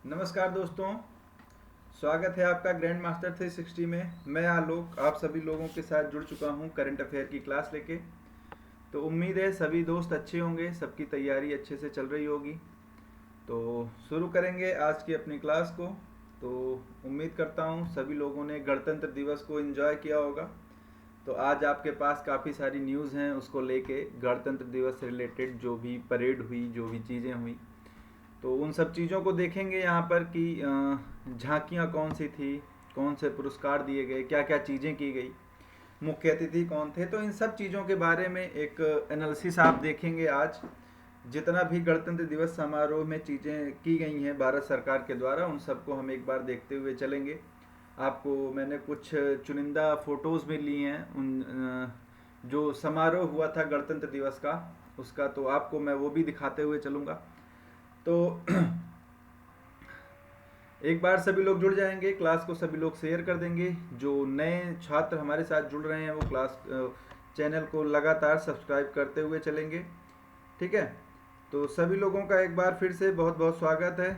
नमस्कार दोस्तों, स्वागत है आपका ग्रैंड मास्टर 360 में। मैं आलोक आप सभी लोगों के साथ जुड़ चुका हूं करंट अफेयर की क्लास लेके। तो उम्मीद है सभी दोस्त अच्छे होंगे, सबकी तैयारी अच्छे से चल रही होगी। तो शुरू करेंगे आज की अपनी क्लास को। तो उम्मीद करता हूं सभी लोगों ने गणतंत्र दिवस को एंजॉय किया होगा। तो आज आपके पास काफ़ी सारी न्यूज़ हैं, उसको लेके गणतंत्र दिवस से रिलेटेड जो भी परेड हुई, जो भी चीज़ें हुई, तो उन सब चीज़ों को देखेंगे यहाँ पर कि झांकियाँ कौन सी थी, कौन से पुरस्कार दिए गए, क्या क्या चीज़ें की गई, मुख्य अतिथि कौन थे। तो इन सब चीज़ों के बारे में एक एनालिसिस आप देखेंगे आज। जितना भी गणतंत्र दिवस समारोह में चीज़ें की गई हैं भारत सरकार के द्वारा, उन सबको हम एक बार देखते हुए चलेंगे। आपको मैंने कुछ चुनिंदा फ़ोटोज़ भी लिए हैं उन जो समारोह हुआ था गणतंत्र दिवस का, उसका। तो आपको मैं वो भी दिखाते हुए चलूँगा। तो एक बार सभी लोग जुड़ जाएंगे, क्लास को सभी लोग शेयर कर देंगे। जो नए छात्र हमारे साथ जुड़ रहे हैं वो क्लास चैनल को लगातार सब्सक्राइब करते हुए चलेंगे, ठीक है। तो सभी लोगों का एक बार फिर से बहुत बहुत स्वागत है।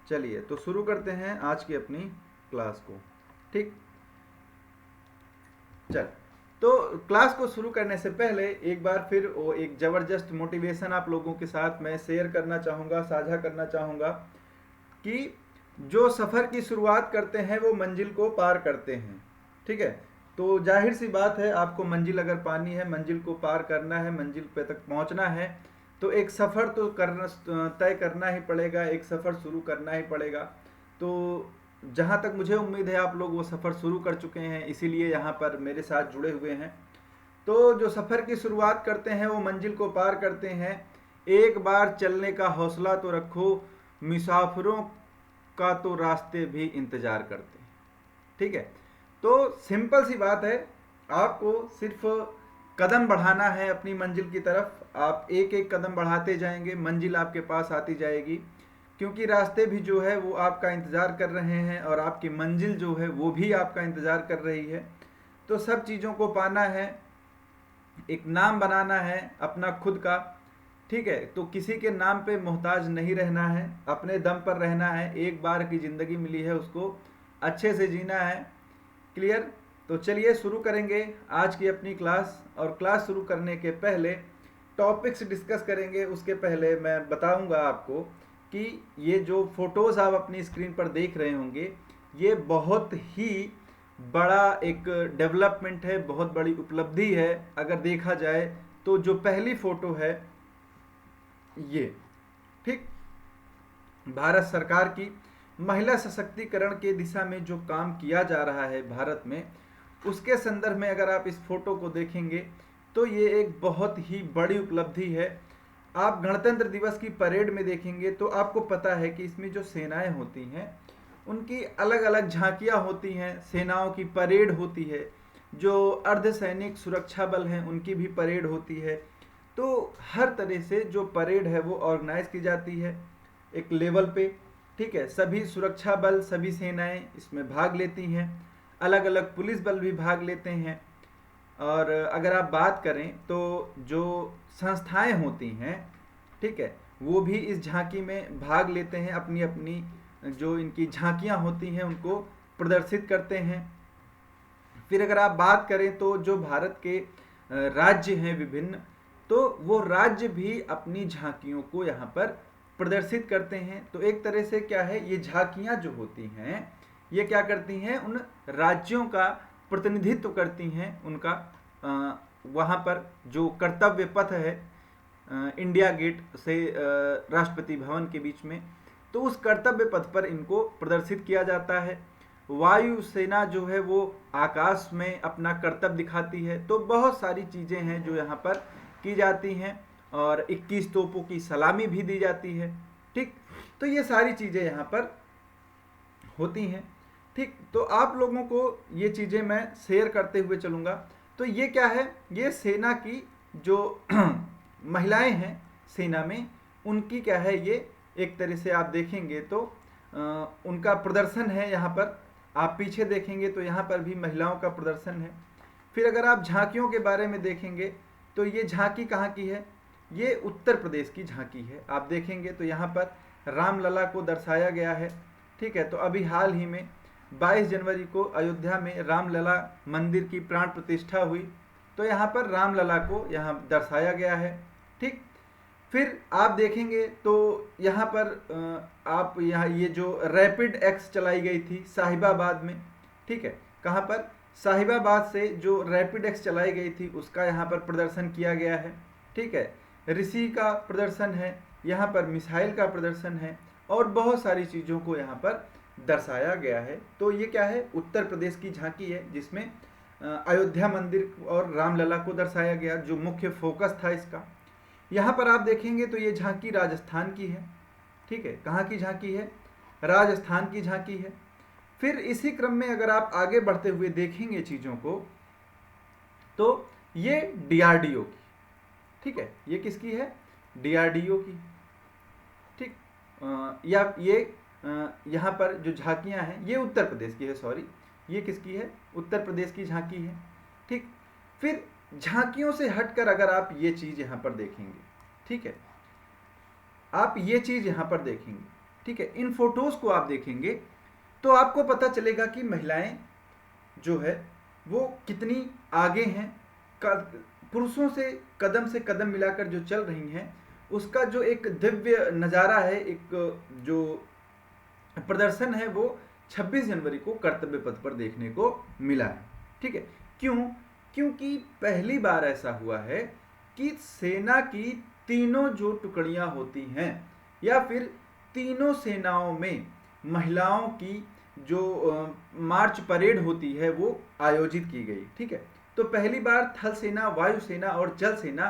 चलिए तो शुरू करते हैं आज की अपनी क्लास को, ठीक। चल, तो क्लास को शुरू करने से पहले एक बार फिर वो एक ज़बरदस्त मोटिवेशन आप लोगों के साथ मैं शेयर करना चाहूँगा, साझा करना चाहूँगा कि जो सफ़र की शुरुआत करते हैं वो मंजिल को पार करते हैं, ठीक है। तो जाहिर सी बात है, आपको मंजिल अगर पानी है, मंजिल को पार करना है, मंजिल पे तक पहुंचना है, तो एक सफ़र तो करना तय करना ही पड़ेगा, एक सफ़र शुरू करना ही पड़ेगा। तो जहाँ तक मुझे उम्मीद है आप लोग वो सफ़र शुरू कर चुके हैं, इसीलिए यहाँ पर मेरे साथ जुड़े हुए हैं। तो जो सफ़र की शुरुआत करते हैं वो मंजिल को पार करते हैं। एक बार चलने का हौसला तो रखो, मुसाफिरों का तो रास्ते भी इंतज़ार करते हैं, ठीक है। तो सिंपल सी बात है, आपको सिर्फ कदम बढ़ाना है अपनी मंजिल की तरफ। आप एक एक कदम बढ़ाते जाएंगे, मंजिल आपके पास आती जाएगी, क्योंकि रास्ते भी जो है वो आपका इंतज़ार कर रहे हैं और आपकी मंजिल जो है वो भी आपका इंतज़ार कर रही है। तो सब चीज़ों को पाना है, एक नाम बनाना है अपना खुद का, ठीक है। तो किसी के नाम पे मोहताज नहीं रहना है, अपने दम पर रहना है। एक बार की ज़िंदगी मिली है, उसको अच्छे से जीना है। क्लियर। तो चलिए शुरू करेंगे आज की अपनी क्लास। और क्लास शुरू करने के पहले टॉपिक्स डिस्कस करेंगे। उसके पहले मैं बताऊंगा आपको कि ये जो फोटोज़ आप अपनी स्क्रीन पर देख रहे होंगे, ये बहुत ही बड़ा एक डेवलपमेंट है, बहुत बड़ी उपलब्धि है। अगर देखा जाए तो जो पहली फ़ोटो है ये, ठीक, भारत सरकार की महिला सशक्तिकरण के दिशा में जो काम किया जा रहा है भारत में, उसके संदर्भ में अगर आप इस फोटो को देखेंगे तो ये एक बहुत ही बड़ी उपलब्धि है। आप गणतंत्र दिवस की परेड में देखेंगे तो आपको पता है कि इसमें जो सेनाएं होती हैं उनकी अलग अलग झांकियां होती हैं, सेनाओं की परेड होती है, जो अर्धसैनिक सुरक्षा बल हैं उनकी भी परेड होती है। तो हर तरह से जो परेड है वो ऑर्गेनाइज की जाती है एक लेवल पे, ठीक है। सभी सुरक्षा बल, सभी सेनाएं इसमें भाग लेती हैं, अलग अलग पुलिस बल भी भाग लेते हैं। और अगर आप बात करें तो जो संस्थाएं होती हैं, ठीक है, वो भी इस झांकी में भाग लेते हैं, अपनी अपनी जो इनकी झांकियां होती हैं उनको प्रदर्शित करते हैं। फिर अगर आप बात करें तो जो भारत के राज्य हैं विभिन्न, तो वो राज्य भी अपनी झांकियों को यहाँ पर प्रदर्शित करते हैं। तो एक तरह से क्या है, ये झांकियाँ जो होती हैं ये क्या करती हैं, उन राज्यों का प्रतिनिधित्व करती हैं, उनका वहाँ पर जो कर्तव्य पथ है इंडिया गेट से राष्ट्रपति भवन के बीच में, तो उस कर्तव्य पथ पर इनको प्रदर्शित किया जाता है। वायु सेना जो है वो आकाश में अपना कर्तव्य दिखाती है। तो बहुत सारी चीज़ें हैं जो यहाँ पर की जाती हैं, और 21 तोपों की सलामी भी दी जाती है, ठीक। तो ये सारी चीज़ें यहाँ पर होती हैं, ठीक। तो आप लोगों को ये चीज़ें मैं शेयर करते हुए चलूँगा। तो ये क्या है, ये सेना की जो महिलाएं हैं सेना में, उनकी क्या है, ये एक तरह से आप देखेंगे तो उनका प्रदर्शन है। यहाँ पर आप पीछे देखेंगे तो यहाँ पर भी महिलाओं का प्रदर्शन है। फिर अगर आप झांकियों के बारे में देखेंगे तो ये झांकी कहाँ की है, ये उत्तर प्रदेश की झांकी है। आप देखेंगे तो यहाँ पर रामलला को दर्शाया गया है। ठीक है, तो अभी हाल ही में 22 जनवरी को अयोध्या में रामलला मंदिर की प्राण प्रतिष्ठा हुई, तो यहाँ पर रामलला को यहाँ दर्शाया गया है। ठीक, फिर आप देखेंगे तो यहाँ पर आप यहाँ ये जो रैपिड एक्स चलाई गई थी साहिबाबाद में, ठीक है, कहाँ पर, साहिबाबाद से जो रैपिड एक्स चलाई गई थी उसका यहाँ पर प्रदर्शन किया गया है। ठीक है, ऋषि का प्रदर्शन है, यहाँ पर मिसाइल का प्रदर्शन है और बहुत सारी चीज़ों को यहाँ पर दर्शाया गया है। तो ये क्या है, उत्तर प्रदेश की झांकी है जिसमें अयोध्या मंदिर और रामलला को दर्शाया गया, जो मुख्य फोकस था इसका। यहाँ पर आप देखेंगे तो ये झांकी राजस्थान की है। ठीक है, कहाँ की झांकी है, राजस्थान की झांकी है। फिर इसी क्रम में अगर आप आगे बढ़ते हुए देखेंगे चीज़ों को, तो ये डीआरडीओ की, ठीक है, ये किसकी है, डीआरडीओ की। ठीक, या ये यहाँ पर जो झांकियाँ हैं ये उत्तर प्रदेश की है, सॉरी, ये किसकी है, उत्तर प्रदेश की झांकी है। ठीक, फिर झांकियों से हटकर अगर आप ये चीज़ यहाँ पर देखेंगे, ठीक है, आप ये चीज़ यहाँ पर देखेंगे, ठीक है, इन फोटोज़ को आप देखेंगे तो आपको पता चलेगा कि महिलाएं जो है वो कितनी आगे हैं, पुरुषों से कदम मिलाकर जो चल रही हैं, उसका जो एक दिव्य नज़ारा है, एक जो प्रदर्शन है वो 26 जनवरी को कर्तव्य पथ पर देखने को मिला है। ठीक है, क्योंकि पहली बार ऐसा हुआ है कि सेना की तीनों जो टुकड़ियां होती हैं या फिर तीनों सेनाओं में महिलाओं की जो मार्च परेड होती है वो आयोजित की गई। ठीक है, तो पहली बार थल सेना, वायु सेना और जल सेना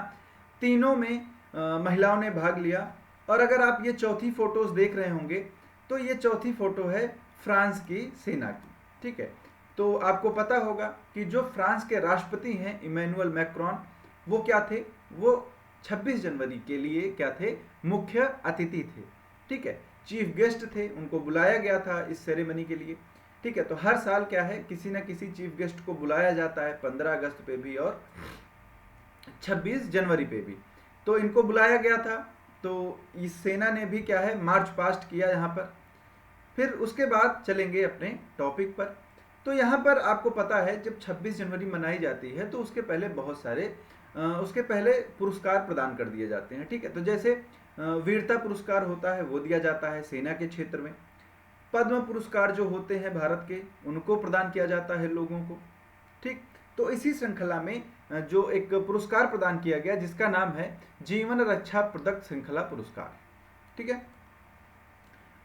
तीनों में महिलाओं ने भाग लिया। और अगर आप ये चौथी फोटोज देख रहे होंगे तो ये चौथी फोटो है फ्रांस की सेना की। ठीक है, तो आपको पता होगा कि जो फ्रांस के राष्ट्रपति हैं इमैनुअल मैक्रोन, वो क्या थे, वो 26 जनवरी के लिए क्या थे, मुख्य अतिथि थे। ठीक है, चीफ गेस्ट थे, उनको बुलाया गया था इस सेरेमनी के लिए। ठीक है, तो हर साल क्या है, किसी न किसी चीफ गेस्ट को बुलाया जाता है, 15 अगस्त पे भी और 26 जनवरी पे भी, तो इनको बुलाया गया था। तो इस सेना ने भी क्या है, मार्च पास्ट किया यहाँ पर। फिर उसके बाद चलेंगे अपने टॉपिक पर। तो यहाँ पर आपको पता है जब 26 जनवरी मनाई जाती है तो उसके पहले बहुत सारे उसके पहले पुरस्कार प्रदान कर दिए जाते हैं। ठीक है, तो जैसे वीरता पुरस्कार होता है वो दिया जाता है सेना के क्षेत्र में। पद्म पुरस्कार जो होते हैं भारत के, उनको प्रदान किया जाता है लोगों को। ठीक, तो इसी श्रृंखला में जो एक पुरस्कार प्रदान किया गया जिसका नाम है जीवन रक्षा पदक श्रृंखला पुरस्कार। ठीक है,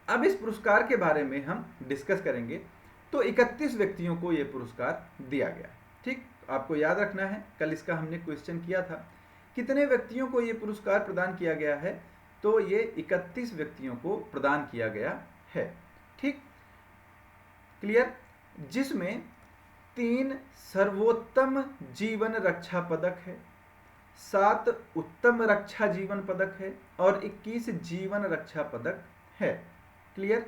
अब इस पुरस्कार के बारे में हम डिस्कस करेंगे। तो 31 व्यक्तियों को यह पुरस्कार दिया गया। ठीक, आपको याद रखना है, कल इसका हमने क्वेश्चन किया था, कितने व्यक्तियों को यह पुरस्कार प्रदान किया गया है, तो ये 31 व्यक्तियों को प्रदान किया गया है। ठीक, क्लियर, जिसमें 3 सर्वोत्तम जीवन रक्षा पदक है, 7 उत्तम रक्षा जीवन पदक है और 21 जीवन रक्षा पदक है। क्लियर,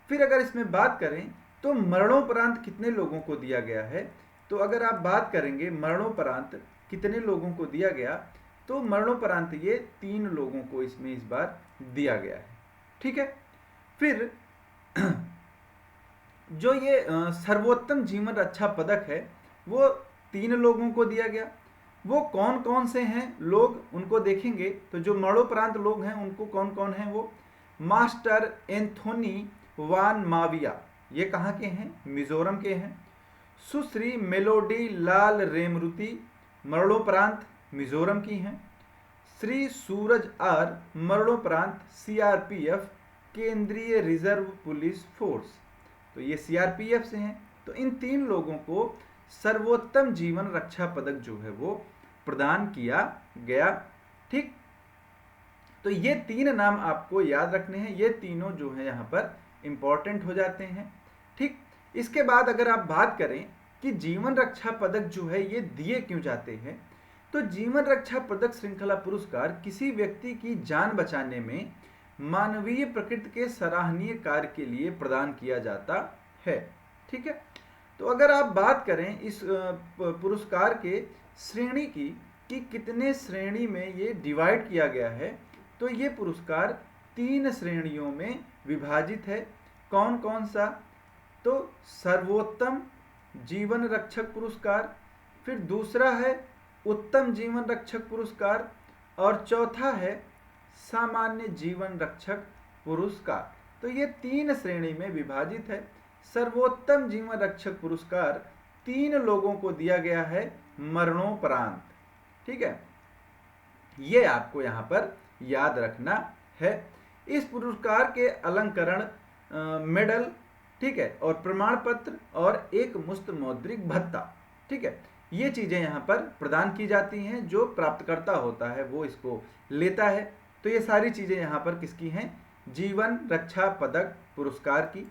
फिर अगर इसमें बात करें तो मरणोपरांत कितने लोगों को दिया गया है, तो अगर आप बात करेंगे मरणोपरांत कितने लोगों को दिया गया, तो मरणोपरांत ये 3 लोगों को इसमें इस बार दिया गया है। ठीक है, फिर जो ये सर्वोत्तम जीवन रक्षा पदक है वो 3 लोगों को दिया गया। वो कौन कौन से हैं लोग, उनको देखेंगे तो जो मरणोपरांत लोग हैं उनको कौन कौन हैं, वो मास्टर एंथोनी वान माविया, ये कहाँ के हैं, मिजोरम के हैं। सुश्री मेलोडी लाल रेमरुति, मरणोपरांत मिजोरम की हैं। श्री सूरज आर, मरणोपरांत सीआरपीएफ केंद्रीय रिजर्व पुलिस फोर्स, तो ये सीआरपीएफ से हैं। तो इन 3 लोगों को सर्वोत्तम जीवन रक्षा पदक जो है वो प्रदान किया गया। ठीक, तो ये 3 नाम आपको याद रखने हैं, ये तीनों जो है यहाँ पर इंपॉर्टेंट हो जाते हैं। ठीक, इसके बाद अगर आप बात करें कि जीवन रक्षा पदक जो है ये दिए क्यों जाते हैं, तो जीवन रक्षा पदक श्रृंखला पुरस्कार किसी व्यक्ति की जान बचाने में मानवीय प्रकृति के सराहनीय कार्य के लिए प्रदान किया जाता है। ठीक है, तो अगर आप बात करें इस पुरस्कार के श्रेणी की कि कितने श्रेणी में ये डिवाइड किया गया है, तो ये पुरस्कार 3 श्रेणियों में विभाजित है। कौन कौन सा? तो सर्वोत्तम जीवन रक्षक पुरस्कार, फिर दूसरा है उत्तम जीवन रक्षक पुरस्कार, और चौथा है सामान्य जीवन रक्षक पुरस्कार। तो ये 3 श्रेणी में विभाजित है। सर्वोत्तम जीवन रक्षक पुरस्कार 3 लोगों को दिया गया है मरणोपरांत। ठीक है, ये आपको यहाँ पर याद रखना है। इस पुरस्कार के अलंकरण मेडल, ठीक है, और प्रमाण पत्र और एक मुश्त मौद्रिक भत्ता, ठीक है, ये चीजें यहाँ पर प्रदान की जाती हैं। जो प्राप्तकर्ता होता है वो इसको लेता है। तो ये सारी चीजें यहाँ पर किसकी हैं? जीवन रक्षा पदक पुरस्कार की।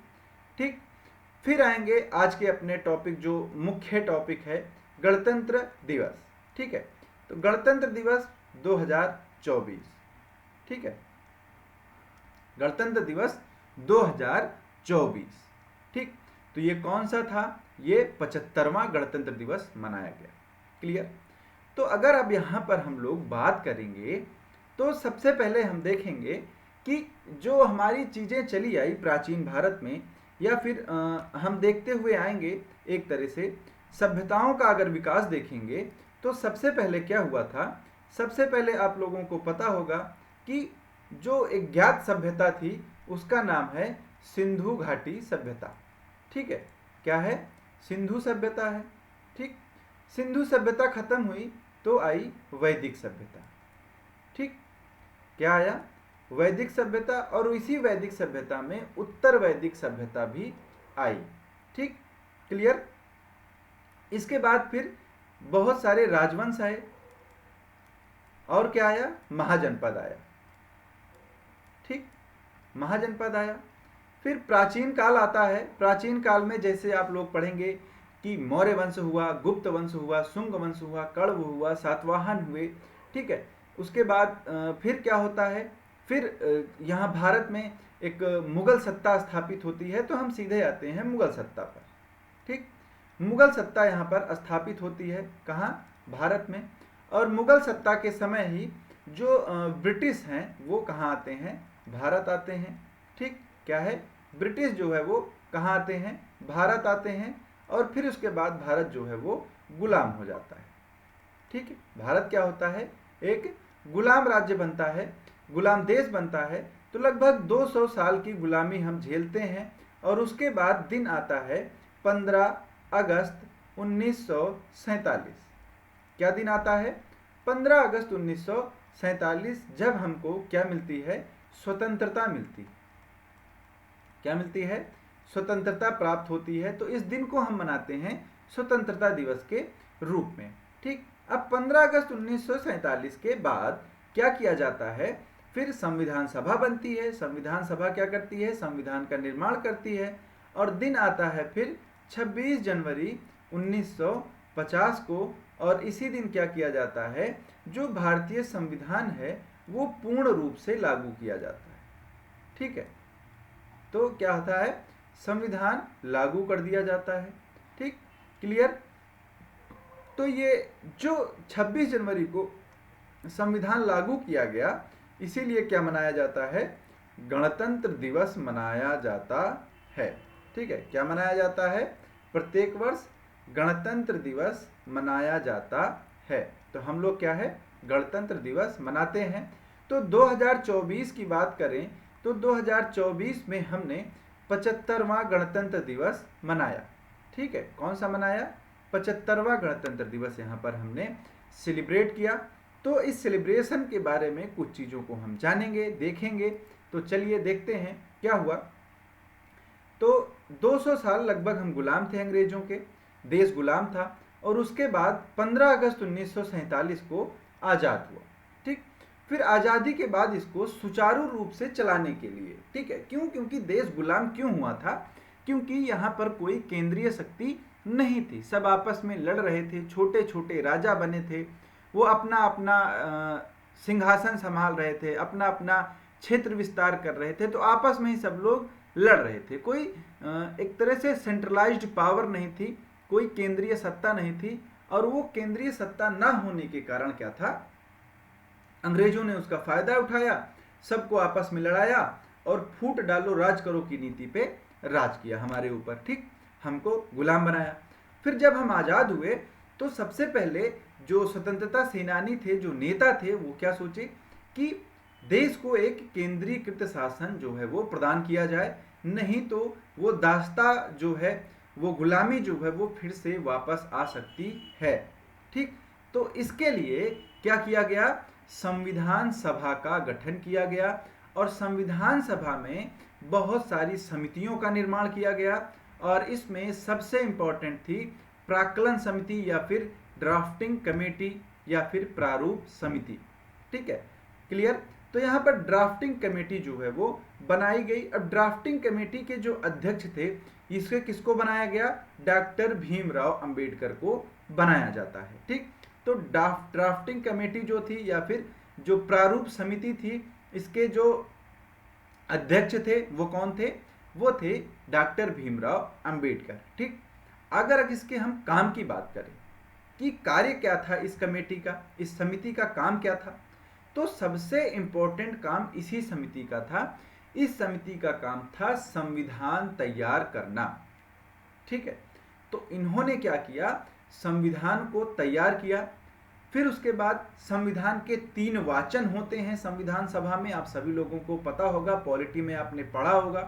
ठीक, फिर आएंगे आज के अपने टॉपिक, जो मुख्य टॉपिक है गणतंत्र दिवस। ठीक है, तो गणतंत्र दिवस 2024, ठीक है, गणतंत्र दिवस 2024। ठीक, तो ये कौन सा था? ये 75वां गणतंत्र दिवस मनाया गया। क्लियर? तो अगर अब यहाँ पर हम लोग बात करेंगे तो सबसे पहले हम देखेंगे कि जो हमारी चीज़ें चली आई प्राचीन भारत में, या फिर हम देखते हुए आएंगे एक तरह से सभ्यताओं का अगर विकास देखेंगे तो सबसे पहले क्या हुआ था? सबसे पहले आप लोगों को पता होगा कि जो एक ज्ञात सभ्यता थी उसका नाम है सिंधु घाटी सभ्यता। ठीक है, क्या है? सिंधु सभ्यता है। ठीक, सिंधु सभ्यता खत्म हुई तो आई वैदिक सभ्यता। ठीक, क्या आया? वैदिक सभ्यता, और इसी वैदिक सभ्यता में उत्तर वैदिक सभ्यता भी आई। ठीक, क्लियर? इसके बाद फिर बहुत सारे राजवंश आए, और क्या आया? महाजनपद आया। ठीक, महाजनपद आया। फिर प्राचीन काल आता है। प्राचीन काल में जैसे आप लोग पढ़ेंगे कि मौर्य वंश हुआ, गुप्त वंश हुआ, शुंग वंश हुआ, कण्व हुआ, सातवाहन हुए। ठीक है, उसके बाद फिर क्या होता है? फिर यहाँ भारत में एक मुगल सत्ता स्थापित होती है। तो हम सीधे आते हैं मुगल सत्ता पर। ठीक, मुगल सत्ता यहाँ पर स्थापित होती है कहाँ? भारत में। और मुगल सत्ता के समय ही जो ब्रिटिश हैं वो कहाँ आते हैं? भारत आते हैं। ठीक, क्या है? ब्रिटिश जो है वो कहाँ आते हैं? भारत आते हैं। और फिर उसके बाद भारत जो है वो गुलाम हो जाता है। ठीक है, भारत क्या होता है? एक गुलाम राज्य बनता है, गुलाम देश बनता है। तो लगभग 200 साल की गुलामी हम झेलते हैं। और उसके बाद दिन आता है 15 अगस्त 1947। क्या दिन आता है? 15 अगस्त 1947, जब हमको क्या मिलती है? स्वतंत्रता मिलती। क्या मिलती है? स्वतंत्रता प्राप्त होती है। तो इस दिन को हम मनाते हैं स्वतंत्रता दिवस के रूप में। ठीक, अब 15 अगस्त 1947 के बाद क्या किया जाता है? फिर संविधान सभा बनती है। संविधान सभा क्या करती है? संविधान का निर्माण करती है। और दिन आता है फिर 26 जनवरी 1950 को। और इसी दिन क्या किया जाता है? जो भारतीय संविधान है वो पूर्ण रूप से लागू किया जाता है। ठीक है, तो क्या होता है? संविधान लागू कर दिया जाता है। ठीक, क्लियर? तो ये जो 26 जनवरी को संविधान लागू किया गया, इसीलिए क्या मनाया जाता है? गणतंत्र दिवस मनाया जाता है। ठीक है, क्या मनाया जाता है? प्रत्येक वर्ष गणतंत्र दिवस मनाया जाता है। तो हम लोग क्या है? गणतंत्र दिवस मनाते हैं। तो 2024 की बात करें तो 2024 में हमने 75वां गणतंत्र दिवस मनाया। ठीक है, कौन सा मनाया? 75वां गणतंत्र दिवस यहाँ पर हमने सेलिब्रेट किया। तो इस सेलिब्रेशन के बारे में कुछ चीज़ों को हम जानेंगे, देखेंगे। तो चलिए देखते हैं क्या हुआ। तो 200 साल लगभग हम गुलाम थे अंग्रेजों के, देश गुलाम था। और उसके बाद 15 अगस्त 1947 को आज़ाद हुआ। ठीक, फिर आज़ादी के बाद इसको सुचारू रूप से चलाने के लिए, ठीक है, क्योंकि देश गुलाम क्यों हुआ था? क्योंकि यहाँ पर कोई केंद्रीय शक्ति नहीं थी। सब आपस में लड़ रहे थे, छोटे छोटे राजा बने थे, वो अपना अपना सिंहासन संभाल रहे थे, अपना अपना क्षेत्र विस्तार कर रहे थे। तो आपस में ही सब लोग लड़ रहे थे। कोई एक तरह से सेंट्रलाइज्ड पावर नहीं थी, कोई केंद्रीय सत्ता नहीं थी। और वो केंद्रीय सत्ता ना होने के कारण क्या था? अंग्रेजों ने उसका फायदा उठाया, सबको आपस में लड़ाया और फूट डालो राज करो की नीति पे राज किया हमारे ऊपर, ठीक, हमको गुलाम बनाया। फिर जब हम आज़ाद हुए तो सबसे पहले जो स्वतंत्रता सेनानी थे, जो नेता थे, वो क्या सोचे कि देश को एक केंद्रीकृत शासन जो है वो प्रदान किया जाए, नहीं तो वो दास्ता जो है, वो गुलामी जो है वो फिर से वापस आ सकती है, ठीक। तो इसके लिए क्या किया गया, संविधान सभा का गठन किया गया और संविधान सभा में बहुत सारी समितियों का निर्माण किया गया और इसमें सबसे इंपॉर्टेंट थी प्राक्कलन समिति या फिर ड्राफ्टिंग कमेटी या फिर प्रारूप समिति, ठीक है, क्लियर। तो यहाँ पर ड्राफ्टिंग कमेटी जो है वो बनाई गई। अब ड्राफ्टिंग कमेटी के जो अध्यक्ष थे, इसके किसको बनाया गया, डॉक्टर भीमराव अंबेडकर को बनाया जाता है, ठीक। तो ड्राफ्टिंग कमेटी जो थी या फिर जो प्रारूप समिति थी, इसके जो अध्यक्ष थे वो कौन थे, वो थे डॉक्टर भीमराव अंबेडकर, ठीक। अगर इसके हम काम की बात करें कि कार्य क्या था इस कमेटी का, इस समिति का काम क्या था, तो सबसे इंपॉर्टेंट काम इसी समिति का था। इस समिति का काम था संविधान तैयार करना, ठीक है। तो इन्होंने क्या किया, संविधान को तैयार किया। फिर उसके बाद संविधान के 3 वाचन होते हैं संविधान सभा में, आप सभी लोगों को पता होगा, पॉलिटी में आपने पढ़ा होगा,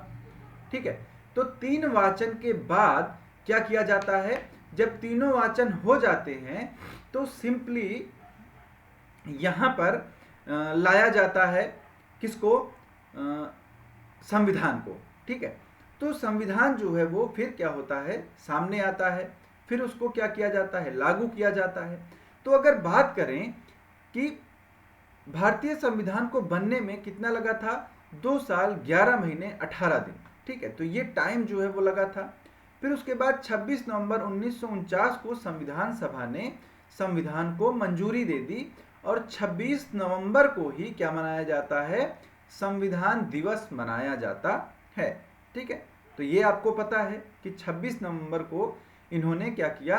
ठीक है। तो 3 वाचन के बाद क्या किया जाता है, जब तीनों वाचन हो जाते हैं तो सिंपली यहां पर लाया जाता है किसको, संविधान को, ठीक है। तो संविधान जो है वो फिर क्या होता है, सामने आता है, फिर उसको क्या किया जाता है, लागू किया जाता है। तो अगर बात करें कि भारतीय संविधान को बनने में कितना लगा था, 2 साल 11 महीने 18 दिन, ठीक है। तो ये टाइम जो है वो लगा था। फिर उसके बाद 26 नवंबर 1949 को संविधान सभा ने संविधान को मंजूरी दे दी और 26 नवंबर को ही क्या मनाया जाता है, संविधान दिवस मनाया जाता है, ठीक है। तो ये आपको पता है कि 26 नवंबर को इन्होंने क्या किया,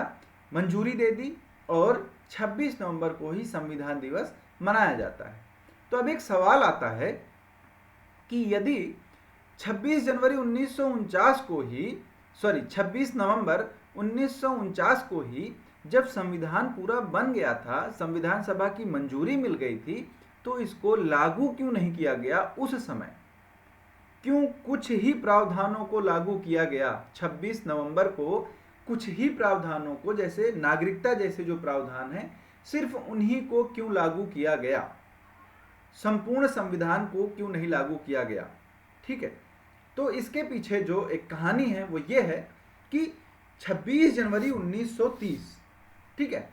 मंजूरी दे दी और 26 नवंबर को ही संविधान दिवस मनाया जाता है। तो अब एक सवाल आता है कि यदि 26 नवंबर 1949 को ही जब संविधान पूरा बन गया था, संविधान सभा की मंजूरी मिल गई थी, तो इसको लागू क्यों नहीं किया गया उस समय, क्यों कुछ ही प्रावधानों को लागू किया गया 26 नवंबर को, कुछ ही प्रावधानों को, जैसे नागरिकता जैसे जो प्रावधान है सिर्फ उन्हीं को क्यों लागू किया गया, संपूर्ण संविधान को क्यों नहीं लागू किया गया, ठीक है। तो इसके पीछे जो एक कहानी है वो ये है कि 26 जनवरी 1930, ठीक है,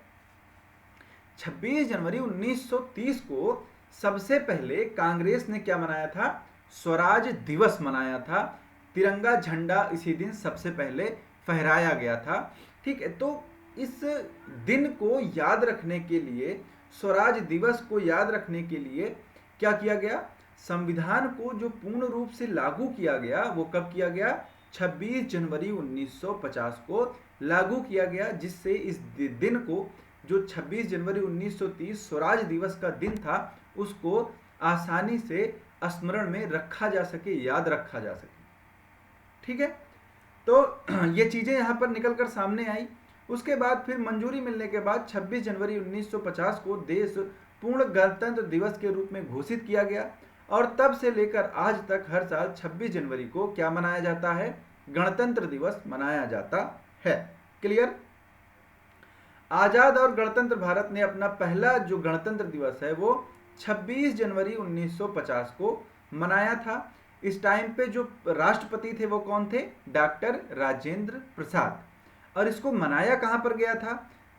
26 जनवरी 1930 को सबसे पहले कांग्रेस ने क्या मनाया था, स्वराज दिवस मनाया था। तिरंगा झंडा इसी दिन सबसे पहले फहराया गया था, ठीक है। तो इस दिन को याद रखने के लिए, स्वराज दिवस को याद रखने के लिए क्या किया गया, संविधान को जो पूर्ण रूप से लागू किया गया वो कब किया गया, 26 जनवरी 1950 को लागू किया गया, जिससे इस दिन को, जो 26 जनवरी 1930 स्वराज दिवस का दिन था, उसको आसानी से स्मरण में रखा जा सके, याद रखा जा सके, ठीक है। तो ये चीज़ें यहाँ पर निकल कर सामने आई। उसके बाद फिर मंजूरी मिलने के बाद 26 जनवरी 1950 को देश पूर्ण गणतंत्र दिवस के रूप में घोषित किया गया और तब से लेकर आज तक हर साल 26 जनवरी को क्या मनाया जाता है, गणतंत्र दिवस मनाया जाता है, क्लियर। आजाद और गणतंत्र भारत ने अपना पहला जो गणतंत्र दिवस है वो 26 जनवरी 1950 को मनाया था। इस टाइम पे जो राष्ट्रपति थे वो कौन थे, डॉक्टर राजेंद्र प्रसाद। और इसको मनाया कहाँ पर गया था,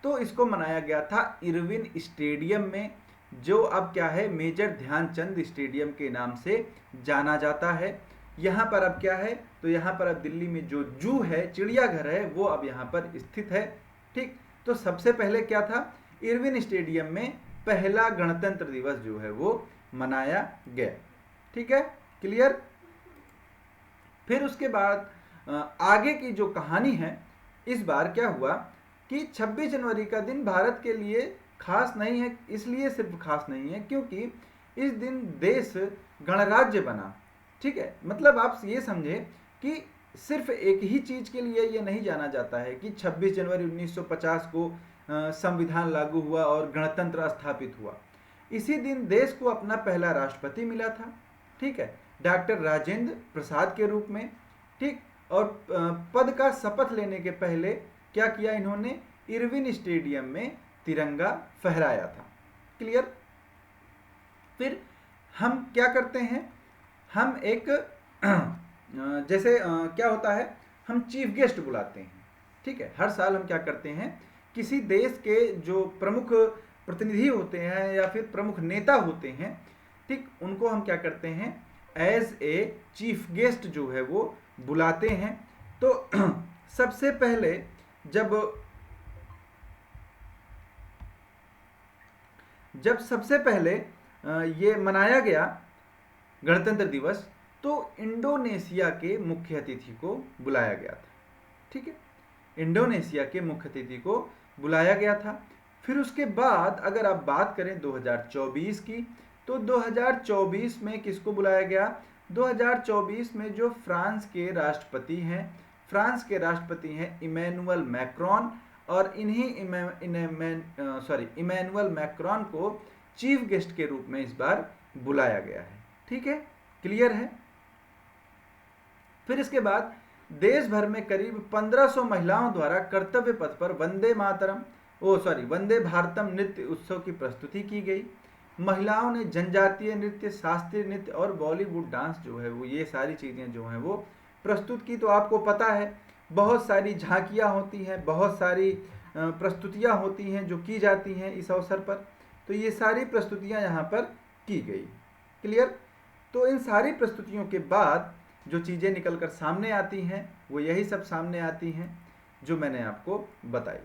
तो इसको मनाया गया था इरविन स्टेडियम में, जो अब क्या है, मेजर ध्यानचंद स्टेडियम के नाम से जाना जाता है। यहाँ पर अब क्या है, तो यहाँ पर अब दिल्ली में जो जू है, चिड़ियाघर है, वो अब यहाँ पर स्थित है, ठीक। तो सबसे पहले क्या था, इरविन स्टेडियम में पहला गणतंत्र दिवस जो है वो मनाया गया, ठीक है, क्लियर। फिर उसके बाद आगे की जो कहानी है, इस बार क्या हुआ कि 26 जनवरी का दिन भारत के लिए खास नहीं है, इसलिए सिर्फ खास नहीं है क्योंकि इस दिन देश गणराज्य बना। ठीक है, मतलब आप ये समझे कि सिर्फ एक ही चीज के लिए ये नहीं जाना जाता है कि 26 जनवरी 1950 को संविधान लागू हुआ और गणतंत्र स्थापित हुआ। इसी दिन देश को अपना पहला राष्ट्रपति मिला था, ठीक है, डॉक्टर राजेंद्र प्रसाद के रूप में। ठीक, और पद का शपथ लेने के पहले क्या किया इन्होंने, इरविन स्टेडियम में तिरंगा फहराया था। क्लियर। फिर हम क्या करते हैं, हम एक जैसे क्या होता है, हम चीफ गेस्ट बुलाते हैं। ठीक है, हर साल हम क्या करते हैं, किसी देश के जो प्रमुख प्रतिनिधि होते हैं या फिर प्रमुख नेता होते हैं, ठीक, उनको हम क्या करते हैं, एज ए चीफ गेस्ट जो है वो बुलाते हैं। तो सबसे पहले जब सबसे पहले ये मनाया गया गणतंत्र दिवस, तो इंडोनेशिया के मुख्य अतिथि को बुलाया गया था। ठीक है, इंडोनेशिया के मुख्य अतिथि को बुलाया गया था। फिर उसके बाद अगर आप बात करें 2024 की, तो 2024 में किसको बुलाया गया, 2024 में जो फ्रांस के राष्ट्रपति हैं इमैनुअल मैक्रोन, और इमैनुअल मैक्रोन को चीफ गेस्ट के रूप में इस बार बुलाया गया है। ठीक है, क्लियर है। फिर इसके बाद देश भर में करीब 1500 महिलाओं द्वारा कर्तव्य पथ पर वंदे भारतम नृत्य उत्सव की प्रस्तुति की गई। महिलाओं ने जनजातीय नृत्य, शास्त्रीय नृत्य और बॉलीवुड डांस जो है वो, ये सारी चीजें जो हैं वो प्रस्तुत की। तो आपको पता है बहुत सारी झांकियां होती हैं, बहुत सारी प्रस्तुतियां होती हैं जो की जाती हैं इस अवसर पर। तो ये सारी प्रस्तुतियां यहाँ पर की गई। क्लियर। तो इन सारी प्रस्तुतियों के बाद जो चीज़ें निकलकर सामने आती हैं वो यही सब सामने आती हैं जो मैंने आपको बताई।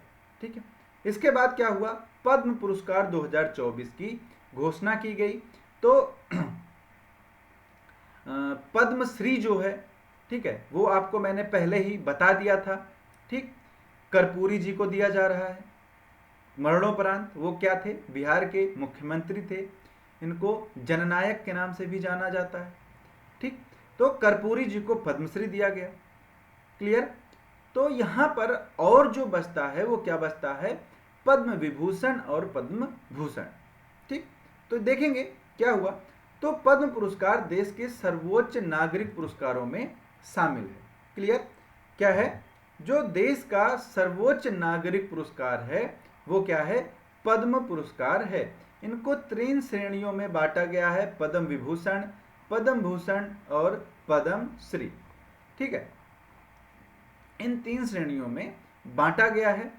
ठीक है, इसके बाद क्या हुआ, पद्म पुरस्कार 2024 की घोषणा की गई। तो पद्मश्री जो है, ठीक है, वो आपको मैंने पहले ही बता दिया था। ठीक, कर्पूरी जी को दिया जा रहा है मरणोपरांत। वो क्या थे, बिहार के मुख्यमंत्री थे, इनको जननायक के नाम से भी जाना जाता है। ठीक, तो कर्पूरी जी को पद्मश्री दिया गया। क्लियर। तो यहां पर और जो बचता है वो क्या बचता है, पद्म विभूषण और पद्म भूषण। ठीक, तो देखेंगे क्या हुआ। तो पद्म पुरस्कार देश के सर्वोच्च नागरिक पुरस्कारों में शामिल है। क्लियर। क्या है, जो देश का सर्वोच्च नागरिक पुरस्कार है वो क्या है, पद्म पुरस्कार है। इनको 3 श्रेणियों में बांटा गया है, पद्म विभूषण, पद्म भूषण और पद्म श्री। ठीक है, इन 3 श्रेणियों में बांटा गया है।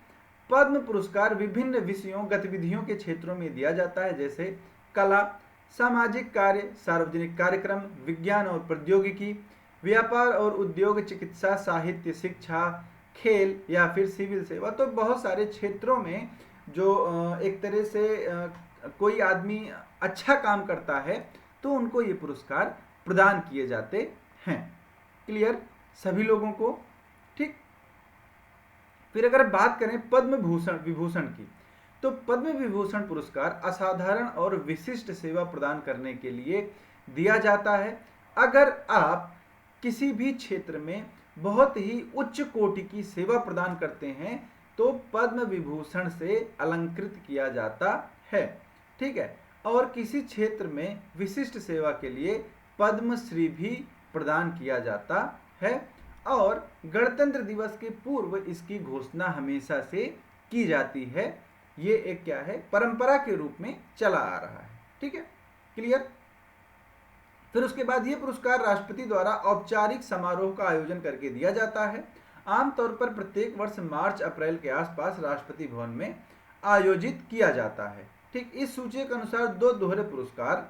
पद्म पुरस्कार विभिन्न विषयों, गतिविधियों के क्षेत्रों में दिया जाता है, जैसे कला, सामाजिक कार्य, सार्वजनिक कार्यक्रम, विज्ञान और प्रौद्योगिकी, व्यापार और उद्योग, चिकित्सा, साहित्य, शिक्षा, खेल या फिर सिविल सेवा। तो बहुत सारे क्षेत्रों में जो एक तरह से कोई आदमी अच्छा काम करता है तो उनको ये पुरस्कार प्रदान किए जाते हैं। क्लियर सभी लोगों को। ठीक, फिर अगर बात करें पद्म विभूषण की, तो पद्म विभूषण पुरस्कार असाधारण और विशिष्ट सेवा प्रदान करने के लिए दिया जाता है। अगर आप किसी भी क्षेत्र में बहुत ही उच्च कोटि की सेवा प्रदान करते हैं तो पद्म विभूषण से अलंकृत किया जाता है। ठीक है, और किसी क्षेत्र में विशिष्ट सेवा के लिए पद्मश्री भी प्रदान किया जाता है। और गणतंत्र दिवस के पूर्व इसकी घोषणा हमेशा से की जाती है। ये एक क्या है, परंपरा के रूप में चला आ रहा है। ठीक है, क्लियर। फिर उसके बाद ये पुरस्कार राष्ट्रपति द्वारा औपचारिक समारोह का आयोजन करके दिया जाता है। आमतौर पर प्रत्येक वर्ष मार्च अप्रैल के आसपास राष्ट्रपति भवन में आयोजित किया जाता है। ठीक, इस सूची के अनुसार 2 दोहरे पुरस्कार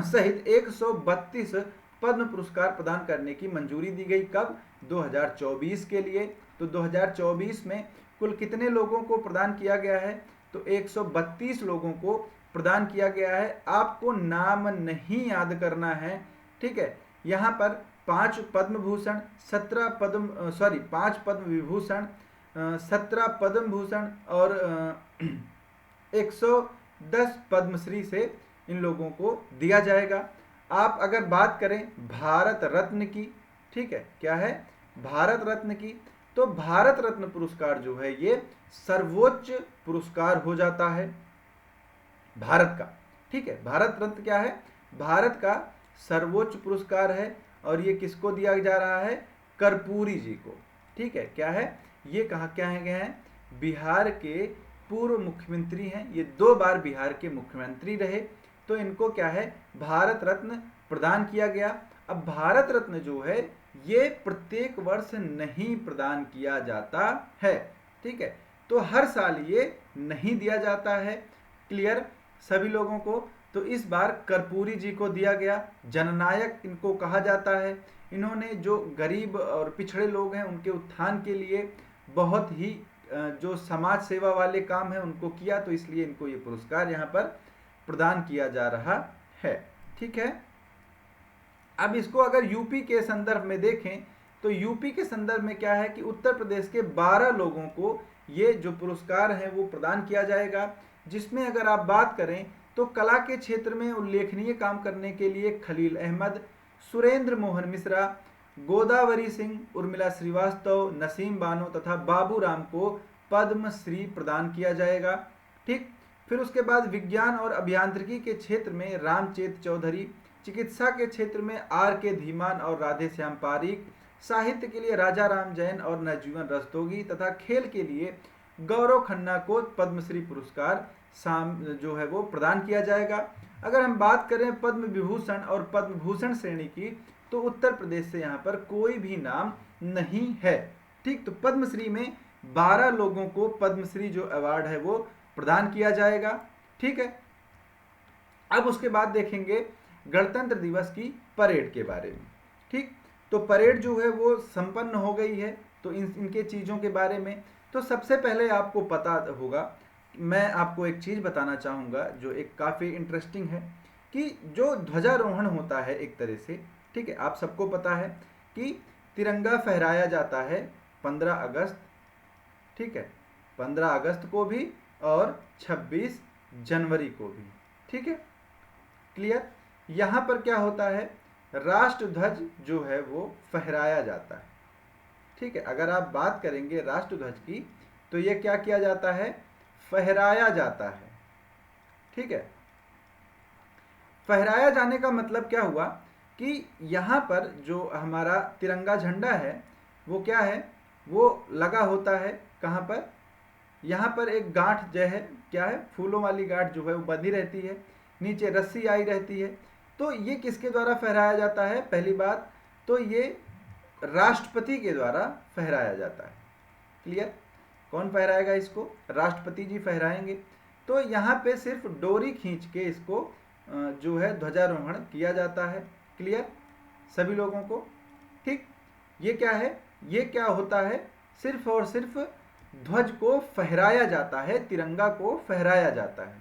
सहित 132 पद्म पुरस्कार प्रदान करने की मंजूरी दी गई। कब, 2024 के लिए। तो 2024 में कुल कितने लोगों को प्रदान किया गया है, तो 132 लोगों को प्रदान किया गया है। आपको नाम नहीं याद करना है। ठीक है, यहाँ पर 5 पद्म भूषण, 5 पद्म विभूषण, 17 पद्म भूषण और 110 पद्मश्री से इन लोगों को दिया जाएगा। आप अगर बात करें भारत रत्न की, ठीक है, क्या है, भारत रत्न की, तो भारत रत्न पुरस्कार जो है ये सर्वोच्च पुरस्कार हो जाता है भारत का, ठीक है। भारत रत्न क्या है, भारत का सर्वोच्च पुरस्कार है, और ये किसको दिया जा रहा है, कर्पूरी जी को, ठीक है। क्या है ये, कहा क्या है गए हैं, बिहार के पूर्व मुख्यमंत्री हैं, ये 2 बार बिहार के मुख्यमंत्री रहे, तो इनको क्या है, भारत रत्न प्रदान किया गया। अब भारत रत्न जो है ये प्रत्येक वर्ष नहीं प्रदान किया जाता है, ठीक है, तो हर साल ये नहीं दिया जाता है, क्लियर सभी लोगों को। तो इस बार कर्पूरी जी को दिया गया, जननायक इनको कहा जाता है। इन्होंने जो गरीब और पिछड़े लोग हैं उनके उत्थान के लिए बहुत ही जो समाज सेवा वाले काम है उनको किया, तो इसलिए इनको ये पुरस्कार यहाँ पर प्रदान किया जा रहा है, ठीक है। अब इसको अगर यूपी के संदर्भ में देखें तो यूपी के संदर्भ में क्या है कि उत्तर प्रदेश के 12 लोगों को ये जो पुरस्कार है वो प्रदान किया जाएगा, जिसमें अगर आप बात करें तो कला के क्षेत्र में उल्लेखनीय काम करने के लिए खलील अहमद, सुरेंद्र मोहन मिश्रा, गोदावरी सिंह, उर्मिला श्रीवास्तव, नसीम बानो तथा बाबू राम को पद्मश्री प्रदान किया जाएगा, ठीक। फिर उसके बाद विज्ञान और अभियांत्रिकी के क्षेत्र में रामचेत चौधरी, चिकित्सा के क्षेत्र में R.K. धीमान और राधे श्याम पारीक, साहित्य के लिए राजा राम जैन और नवजीवन रस्तोगी तथा खेल के लिए गौरव खन्ना को पद्मश्री पुरस्कार जो है वो प्रदान किया जाएगा। अगर हम बात करें पद्म विभूषण और पद्म भूषण श्रेणी की, तो उत्तर प्रदेश से यहाँ पर कोई भी नाम नहीं है, ठीक। तो पद्मश्री में 12 लोगों को पद्मश्री जो अवार्ड है वो प्रदान किया जाएगा, ठीक है। अब उसके बाद देखेंगे गणतंत्र दिवस की परेड के बारे में, ठीक। तो परेड जो है वो संपन्न हो गई है, तो इनके चीज़ों के बारे में तो सबसे पहले आपको पता होगा, मैं आपको एक चीज़ बताना चाहूँगा जो एक काफ़ी इंटरेस्टिंग है, कि जो ध्वजारोहण होता है एक तरह से, ठीक है, आप सबको पता है कि तिरंगा फहराया जाता है 15 अगस्त, ठीक है, 15 अगस्त को भी और 26 जनवरी को भी, ठीक है, क्लियर। यहाँ पर क्या होता है, राष्ट्रध्वज जो है वो फहराया जाता है, ठीक है। अगर आप बात करेंगे राष्ट्रध्वज की तो ये क्या किया जाता है, फहराया जाता है, ठीक है। फहराया जाने का मतलब क्या हुआ कि यहाँ पर जो हमारा तिरंगा झंडा है वो क्या है, वो लगा होता है कहाँ पर, यहाँ पर एक गांठ जो है क्या है, फूलों वाली गांठ जो है वो बंधी रहती है, नीचे रस्सी आई रहती है। तो ये किसके द्वारा फहराया जाता है, पहली बात तो ये राष्ट्रपति के द्वारा फहराया जाता है, क्लियर। कौन फहराएगा इसको, राष्ट्रपति जी फहराएंगे। तो यहाँ पे सिर्फ डोरी खींच के इसको जो है ध्वजारोहण किया जाता है, क्लियर सभी लोगों को, ठीक। ये क्या है, ये क्या होता है, सिर्फ और सिर्फ ध्वज को फहराया जाता है, तिरंगा को फहराया जाता है।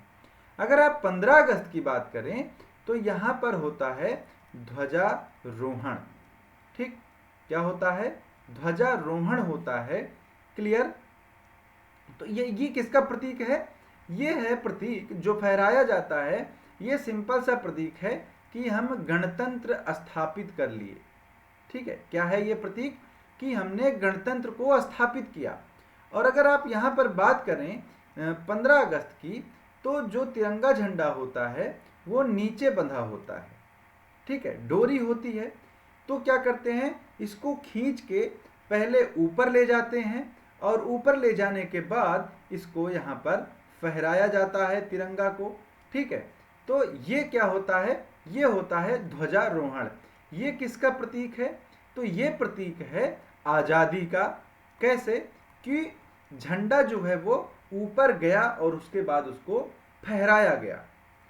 अगर आप 15 अगस्त की बात करें तो यहाँ पर होता है ध्वजारोहण, ठीक। क्या होता है, ध्वजारोहण होता है, क्लियर। तो ये किसका प्रतीक है, ये है प्रतीक जो फहराया जाता है, ये सिंपल सा प्रतीक है कि हम गणतंत्र स्थापित कर लिए, ठीक है। क्या है ये प्रतीक, कि हमने गणतंत्र को स्थापित किया। और अगर आप यहाँ पर बात करें 15 अगस्त की, तो जो तिरंगा झंडा होता है वो नीचे बंधा होता है, ठीक है, डोरी होती है। तो क्या करते हैं, इसको खींच के पहले ऊपर ले जाते हैं, और ऊपर ले जाने के बाद इसको यहाँ पर फहराया जाता है तिरंगा को, ठीक है। तो ये क्या होता है, ये होता है ध्वजारोहण। ये किसका प्रतीक है, तो ये प्रतीक है आज़ादी का। कैसे, कि झंडा जो है वो ऊपर गया और उसके बाद उसको फहराया गया,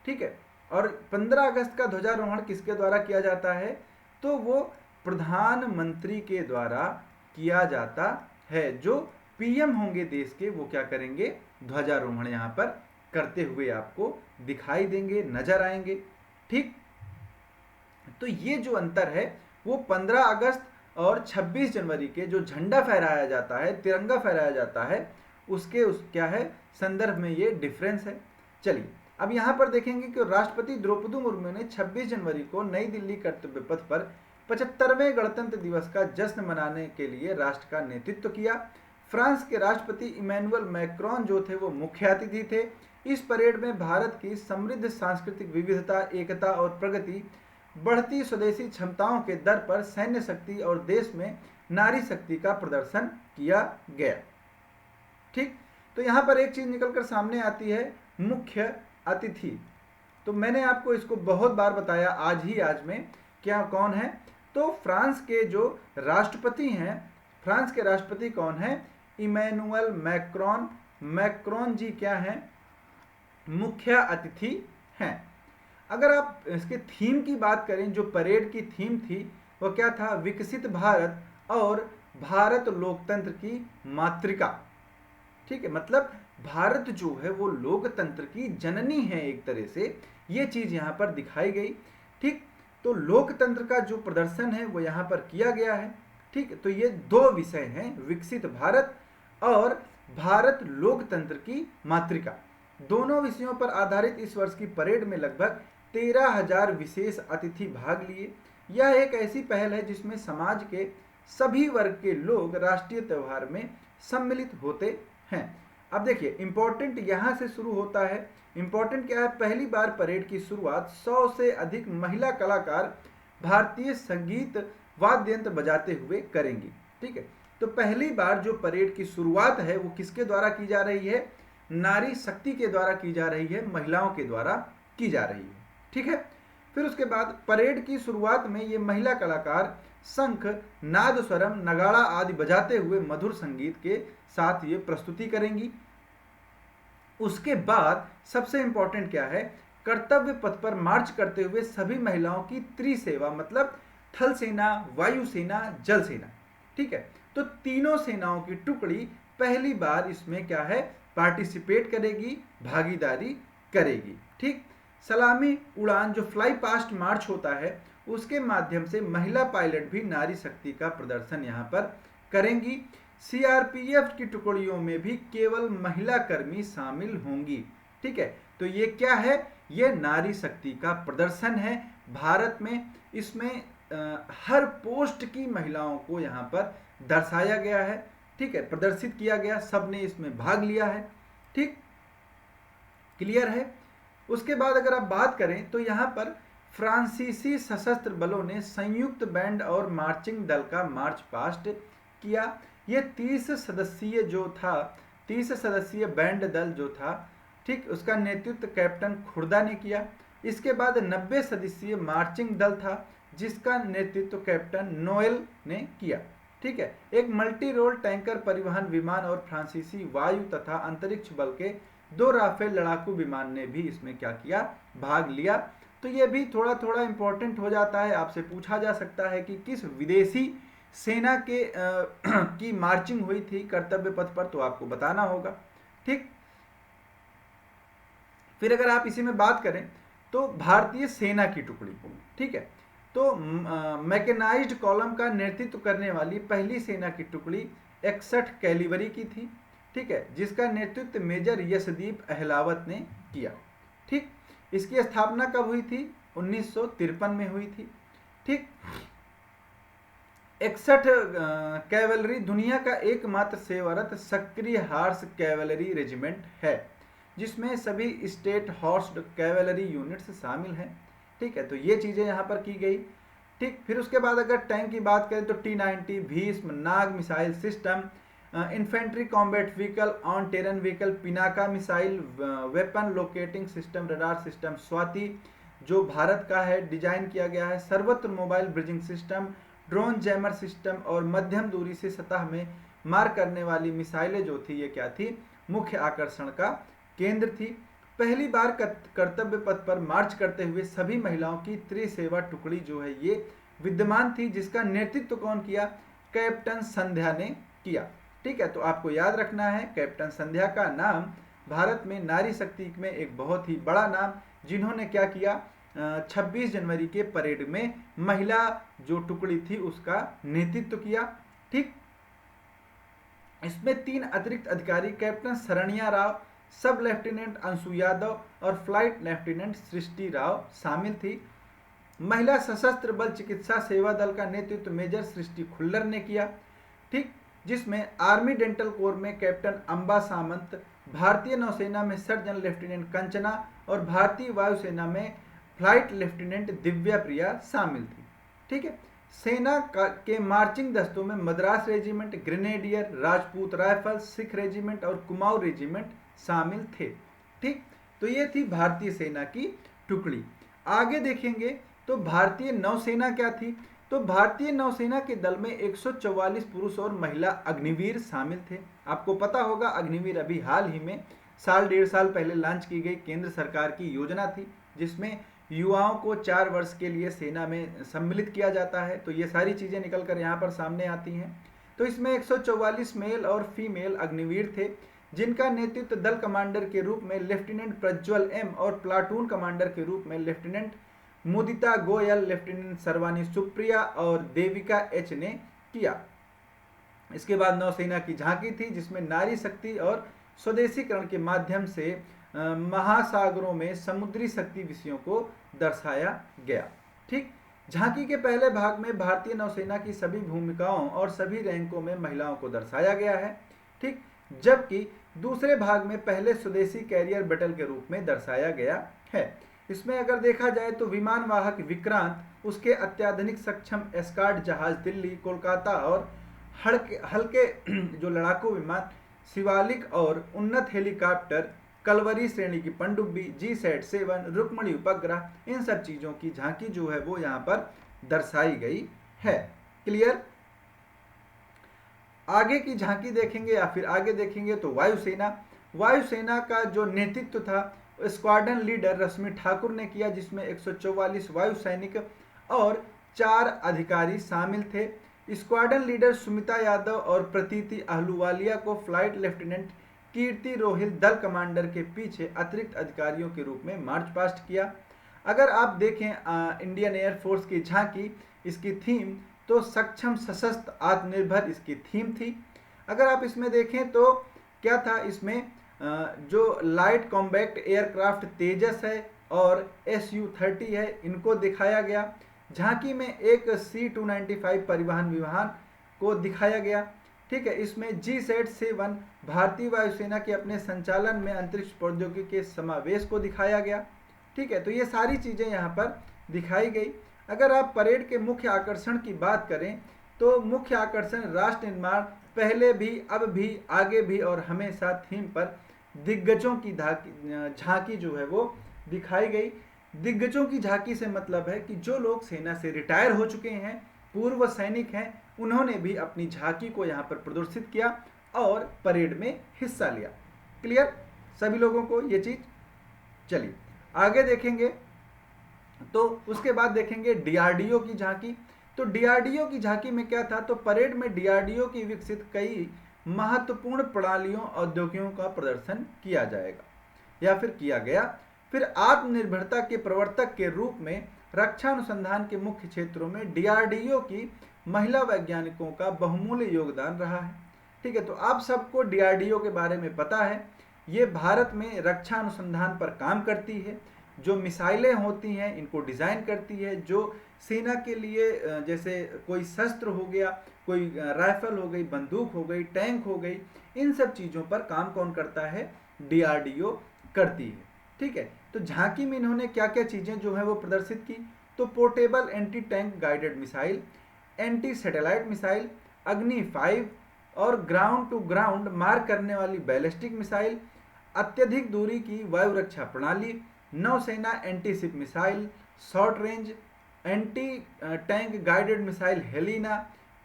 ठीक है। और 15 अगस्त का ध्वजारोहण किसके द्वारा किया जाता है, तो वो प्रधानमंत्री के द्वारा किया जाता है। जो पीएम होंगे देश के, वो क्या करेंगे, ध्वजारोहण यहाँ पर करते हुए आपको दिखाई देंगे, नजर आएंगे, ठीक। तो ये जो अंतर है वो 15 अगस्त और 26 जनवरी के जो झंडा फहराया जाता है, तिरंगा फहराया जाता है, उसके क्या है संदर्भ में ये डिफरेंस है। चलिए अब यहाँ पर देखेंगे कि राष्ट्रपति द्रौपदी मुर्मू ने 26 जनवरी को नई दिल्ली कर्तव्य पथ पर 75वें गणतंत्र दिवस का जश्न मनाने के लिए राष्ट्र का नेतृत्व किया। फ्रांस के राष्ट्रपति इमैनुअल मैक्रोन जो थे वो मुख्य अतिथि थे। इस परेड में भारत की समृद्ध सांस्कृतिक विविधता, एकता और प्रगति, बढ़ती स्वदेशी क्षमताओं के दर पर सैन्य शक्ति और देश में नारी शक्ति का प्रदर्शन किया गया। ठीक, तो यहाँ पर एक चीज निकलकर सामने आती है, मुख्य अतिथि। तो मैंने आपको इसको बहुत बार बताया आज में, क्या कौन है? तो फ्रांस के जो राष्ट्रपति हैं, फ्रांस के राष्ट्रपति कौन है? Emmanuel Macron. मैक्रोन जी क्या हैं? मुख्य अतिथि हैं। अगर आप इसके थीम की बात करें, जो परेड की थीम थी वो क्या था? विकसित भारत और भारत लोकतंत्र की मातृका। ठीक है, मतलब भारत जो है वो लोकतंत्र की जननी है एक तरह से, ये चीज यहाँ पर दिखाई गई। ठीक, तो लोकतंत्र का जो प्रदर्शन है वो यहाँ पर किया गया है। ठीक, तो ये दो विषय हैं, विकसित भारत और भारत लोकतंत्र की मातृका। दोनों विषयों पर आधारित इस वर्ष की परेड में लगभग 13,000 विशेष अतिथि भाग लिए। यह एक ऐसी पहल है जिसमें समाज के सभी वर्ग के लोग राष्ट्रीय त्योहार में सम्मिलित होते हैं। अब देखिए, इंपॉर्टेंट यहां से शुरू होता है। इंपॉर्टेंट क्या है? पहली बार परेड की शुरुआत 100 से अधिक महिला कलाकार भारतीय संगीत वाद्य यंत्र बजाते हुए करेंगी। ठीक है, तो पहली बार जो परेड की शुरुआत है वो किसके द्वारा की जा रही है? नारी शक्ति के द्वारा की जा रही है, महिलाओं के द्वारा की जा रही है। ठीक है, फिर उसके बाद परेड की शुरुआत में ये महिला कलाकार शंख, नादस्वरम, नगाड़ा आदि बजाते हुए मधुर संगीत के साथ ये प्रस्तुति करेंगी। उसके बाद सबसे इंपॉर्टेंट क्या है? कर्तव्य पथ पर मार्च करते हुए सभी महिलाओं की त्रिसेवा, मतलब थल सेना, वायु सेना, जल सेना। ठीक है, तो तीनों सेनाओं की टुकड़ी पहली बार इसमें क्या है? पार्टिसिपेट करेगी, भागीदारी करेगी। ठीक, सलामी उड़ान जो फ्लाई पास्ट मार्च होता है उसके माध्यम से महिला पायलट भी नारी शक्ति का प्रदर्शन यहाँ पर करेंगी। सीआरपीएफ की टुकड़ियों में भी केवल महिला कर्मी शामिल होंगी। ठीक है, तो ये क्या है? ये नारी शक्ति का प्रदर्शन है भारत में। इसमें हर पोस्ट की महिलाओं को यहाँ पर दर्शाया गया है। ठीक है, प्रदर्शित किया गया, सबने इसमें भाग लिया है। ठीक, क्लियर है? उसके बाद अगर आप बात करें तो यहाँ पर फ्रांसीसी सशस्त्र बलों ने संयुक्त बैंड और मार्चिंग दल का मार्च पास्ट किया। ये 30 सदस्यीय जो था, 30 सदस्यीय बैंड दल जो था, ठीक, उसका नेतृत्व कैप्टन खुर्दा ने किया। इसके बाद 90 सदस्यीय मार्चिंग दल था जिसका नेतृत्व कैप्टन नोएल ने किया। ठीक है, एक मल्टी रोल टैंकर परिवहन विमान और फ्रांसीसी वायु तथा अंतरिक्ष बल के 2 राफेल लड़ाकू विमान ने भी इसमें क्या किया? भाग लिया। तो ये भी थोड़ा थोड़ा इंपॉर्टेंट हो जाता है, आपसे पूछा जा सकता है कि किस विदेशी सेना के की मार्चिंग हुई थी कर्तव्य पथ पर, तो आपको बताना होगा। ठीक, फिर अगर आप इसी में बात करें तो भारतीय सेना की टुकड़ी, ठीक है, तो मैकेनाइज्ड कॉलम का नेतृत्व करने वाली पहली सेना की टुकड़ी 61 कैलिवरी की थी। ठीक है, जिसका नेतृत्व मेजर यशदीप अहलावत ने किया। ठीक, इसकी स्थापना कब हुई थी? 1953 में हुई थी। ठीक, 61 कैवलरी दुनिया का एकमात्र सेवारत सक्रिय हॉर्स कैवलरी रेजिमेंट है जिसमें सभी स्टेट हॉर्स कैवलरी यूनिट्स शामिल हैं। ठीक है, तो ये चीजें यहाँ पर की गई। ठीक, फिर उसके बाद अगर टैंक की बात करें तो T-90 Bhishma, Nag missile system, infantry combat vehicle, on terrain vehicle, Pinaka missile, weapon locating system, radar system Swati जो भारत का है, डिजाइन किया गया है, सर्वत्र mobile bridging system, drone jammer system और मध्यम दूरी से सतह में मार करने वाली मिसाइलें जो थी, ये क्या थी? मुख्य आकर्षण का केंद्र थी। पहली बार कर्तव्य पथ पर मार्च करते हुए सभी महिलाओं की त्रिसेवा टुकड़ी जो है ये विद्यमान थी, जिसका नेतृत्व कौन किया? कैप्टन संध्या ने किया। ठीक है, तो आपको याद रखना है कैप्टन संध्या का नाम भारत में नारी शक्ति में एक बहुत ही बड़ा नाम, जिन्होंने क्या किया? 26 जनवरी के परेड में महिला जो टुकड़ी थी उसका नेतृत्व किया। ठीक, इसमें 3 अतिरिक्त अधिकारी कैप्टन शरणिया राव, सब लेफ्टिनेंट अंशु यादव और फ्लाइट लेफ्टिनेंट सृष्टि राव शामिल थी। महिला सशस्त्र बल चिकित्सा सेवा दल का नेतृत्व मेजर सृष्टि खुल्लर ने किया, ठीक, जिसमें आर्मी डेंटल कोर में कैप्टन अंबा सामंत, भारतीय नौसेना में सर्जन लेफ्टिनेंट कंचना और भारतीय वायुसेना में फ्लाइट लेफ्टिनेंट दिव्या प्रिया शामिल थी। ठीक है, सेना के मार्चिंग दस्तों में Madras regiment, grenadier, Rajput rifle, Sikh regiment और कुमाऊं रेजिमेंट शामिल थे। ठीक, तो ये थी भारतीय सेना की टुकड़ी। आगे देखेंगे तो भारतीय नौसेना क्या थी। तो भारतीय नौसेना के दल में 144 पुरुष और महिला अग्निवीर शामिल थे। आपको पता होगा अग्निवीर अभी हाल ही में साल 1.5 साल पहले लॉन्च की गई केंद्र सरकार की योजना थी, जिसमें युवाओं को 4 वर्ष के लिए सेना में सम्मिलित किया जाता है। तो ये सारी चीज़ें निकल कर यहाँ पर सामने आती हैं। तो इसमें 144 मेल और फीमेल अग्निवीर थे, जिनका नेतृत्व दल कमांडर के रूप में लेफ्टिनेंट प्रज्वल एम और प्लाटून कमांडर के रूप में लेफ्टिनेंट मुदिता गोयल, लेफ्टिनेंट सर्वानी सुप्रिया और देविका एच ने किया। इसके बाद नौसेना की झांकी थी, जिसमें नारी शक्ति और स्वदेशीकरण के माध्यम से महासागरों में समुद्री शक्ति विषयों को दर्शाया गया। ठीक, झांकी के पहले भाग में भारतीय नौसेना की सभी भूमिकाओं और सभी रैंकों में महिलाओं को दर्शाया गया है। ठीक, जबकि दूसरे भाग में पहले स्वदेशी कैरियर बैटल के रूप में दर्शाया गया है। इसमें अगर देखा जाए तो विमान वाहक विक्रांत, उसके अत्याधुनिक सक्षम एस्कार्ट जहाज दिल्ली, कोलकाता और हल्के जो लड़ाकू विमान शिवालिक और उन्नत हेलीकॉप्टर, कलवरी श्रेणी की पनडुब्बी, G-7, रुक्मणी उपग्रह, इन सब चीज़ों की झांकी जो है वो यहाँ पर दर्शाई गई है। क्लियर। आगे की झांकी देखेंगे या फिर आगे देखेंगे तो वायुसेना। वायुसेना का जो नेतृत्व था स्क्वाड्रन लीडर रश्मि ठाकुर ने किया, जिसमें 144 वायु सैनिक और 4 अधिकारी शामिल थे। स्क्वाड्रन लीडर सुमिता यादव और प्रतीति अहलूवालिया को फ्लाइट लेफ्टिनेंट कीर्ति रोहिल दल कमांडर के पीछे अतिरिक्त अधिकारियों के रूप में मार्च पास्ट किया। अगर आप देखें इंडियन एयरफोर्स की झांकी, इसकी थीम तो सक्षम, सशक्त, आत्मनिर्भर इसकी थीम थी। अगर आप इसमें देखें तो क्या था, इसमें जो लाइट कॉम्बैक्ट एयरक्राफ्ट तेजस है और Su-30 है, इनको दिखाया गया। झांकी में एक C-295 परिवहन विमान को दिखाया गया। ठीक है, इसमें G-7 भारतीय वायुसेना के अपने संचालन में अंतरिक्ष प्रौद्योगिकी के समावेश को दिखाया गया। ठीक है, तो ये सारी चीज़ें यहाँ पर दिखाई गई। अगर आप परेड के मुख्य आकर्षण की बात करें तो मुख्य आकर्षण राष्ट्र निर्माण, पहले भी, अब भी, आगे भी और हमेशा थीम पर दिग्गजों की झांकी जो है वो दिखाई गई। दिग्गजों की झांकी से मतलब है कि जो लोग सेना से रिटायर हो चुके हैं, पूर्व सैनिक हैं, उन्होंने भी अपनी झांकी को यहाँ पर प्रदर्शित किया और परेड में हिस्सा लिया। क्लियर सभी लोगों को ये चीज। चलिए आगे देखेंगे तो उसके बाद देखेंगे डीआरडीओ की झांकी। तो डीआरडीओ की झांकी में क्या था, तो परेड में डीआरडीओ की विकसित कई महत्वपूर्ण प्रणालियों, औद्योगिकों का प्रदर्शन किया जाएगा या फिर किया गया। फिर आत्मनिर्भरता के प्रवर्तक के रूप में रक्षा अनुसंधान के मुख्य क्षेत्रों में डीआरडीओ की महिला वैज्ञानिकों का बहुमूल्य योगदान रहा है। ठीक है, तो आप सबको डीआरडीओ के बारे में पता है, ये भारत में रक्षा अनुसंधान पर काम करती है, जो मिसाइलें होती हैं इनको डिज़ाइन करती है, जो सेना के लिए जैसे कोई शस्त्र हो गया, कोई राइफल हो गई, बंदूक हो गई, टैंक हो गई, इन सब चीज़ों पर काम कौन करता है, डीआरडीओ करती है। ठीक है, तो झांकी में इन्होंने क्या क्या चीज़ें जो है वो प्रदर्शित की, तो portable anti tank guided missile, anti satellite missile, अग्नि 5 और ग्राउंड टू ग्राउंड मार करने वाली बैलिस्टिक मिसाइल, अत्यधिक दूरी की वायु रक्षा प्रणाली, नौसेना anti ship missile, short range anti tank guided missile Helina,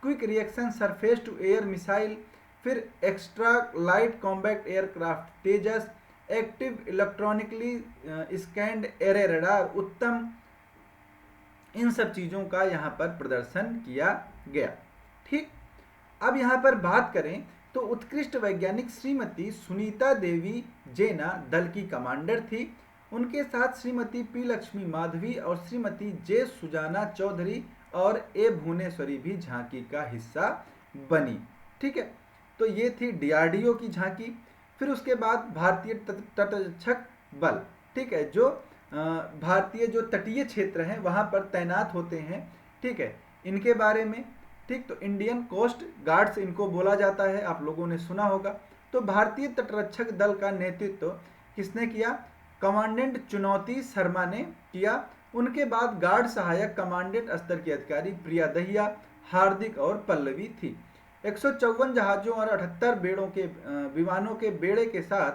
quick reaction surface to air missile, फिर extra light combat aircraft Tejas, active electronically scanned array radar Uttam, इन सब चीज़ों का यहाँ पर प्रदर्शन किया गया। ठीक, अब यहाँ पर बात करें तो उत्कृष्ट वैज्ञानिक श्रीमती सुनीता देवी जेना दल की कमांडर थी। उनके साथ श्रीमती पी लक्ष्मी माधवी और श्रीमती जे सुजाना चौधरी और ए भुवनेश्वरी भी झांकी का हिस्सा बनी। ठीक है, तो ये थी डीआरडीओ की झांकी। फिर उसके बाद भारतीय तटरक्षक बल, ठीक है, जो भारतीय जो तटीय क्षेत्र हैं वहां पर तैनात होते हैं, ठीक है, इनके बारे में। ठीक, तो इंडियन कोस्ट गार्ड्स इनको बोला जाता है, आप लोगों ने सुना होगा। तो भारतीय तटरक्षक दल का नेतृत्व किसने किया? कमांडेंट चुनौती शर्मा ने किया। उनके बाद गार्ड सहायक कमांडेंट स्तर के अधिकारी प्रिया दहिया, हार्दिक और पल्लवी थी। 154 जहाजों और 78 बेड़ों के विमानों के बेड़े के साथ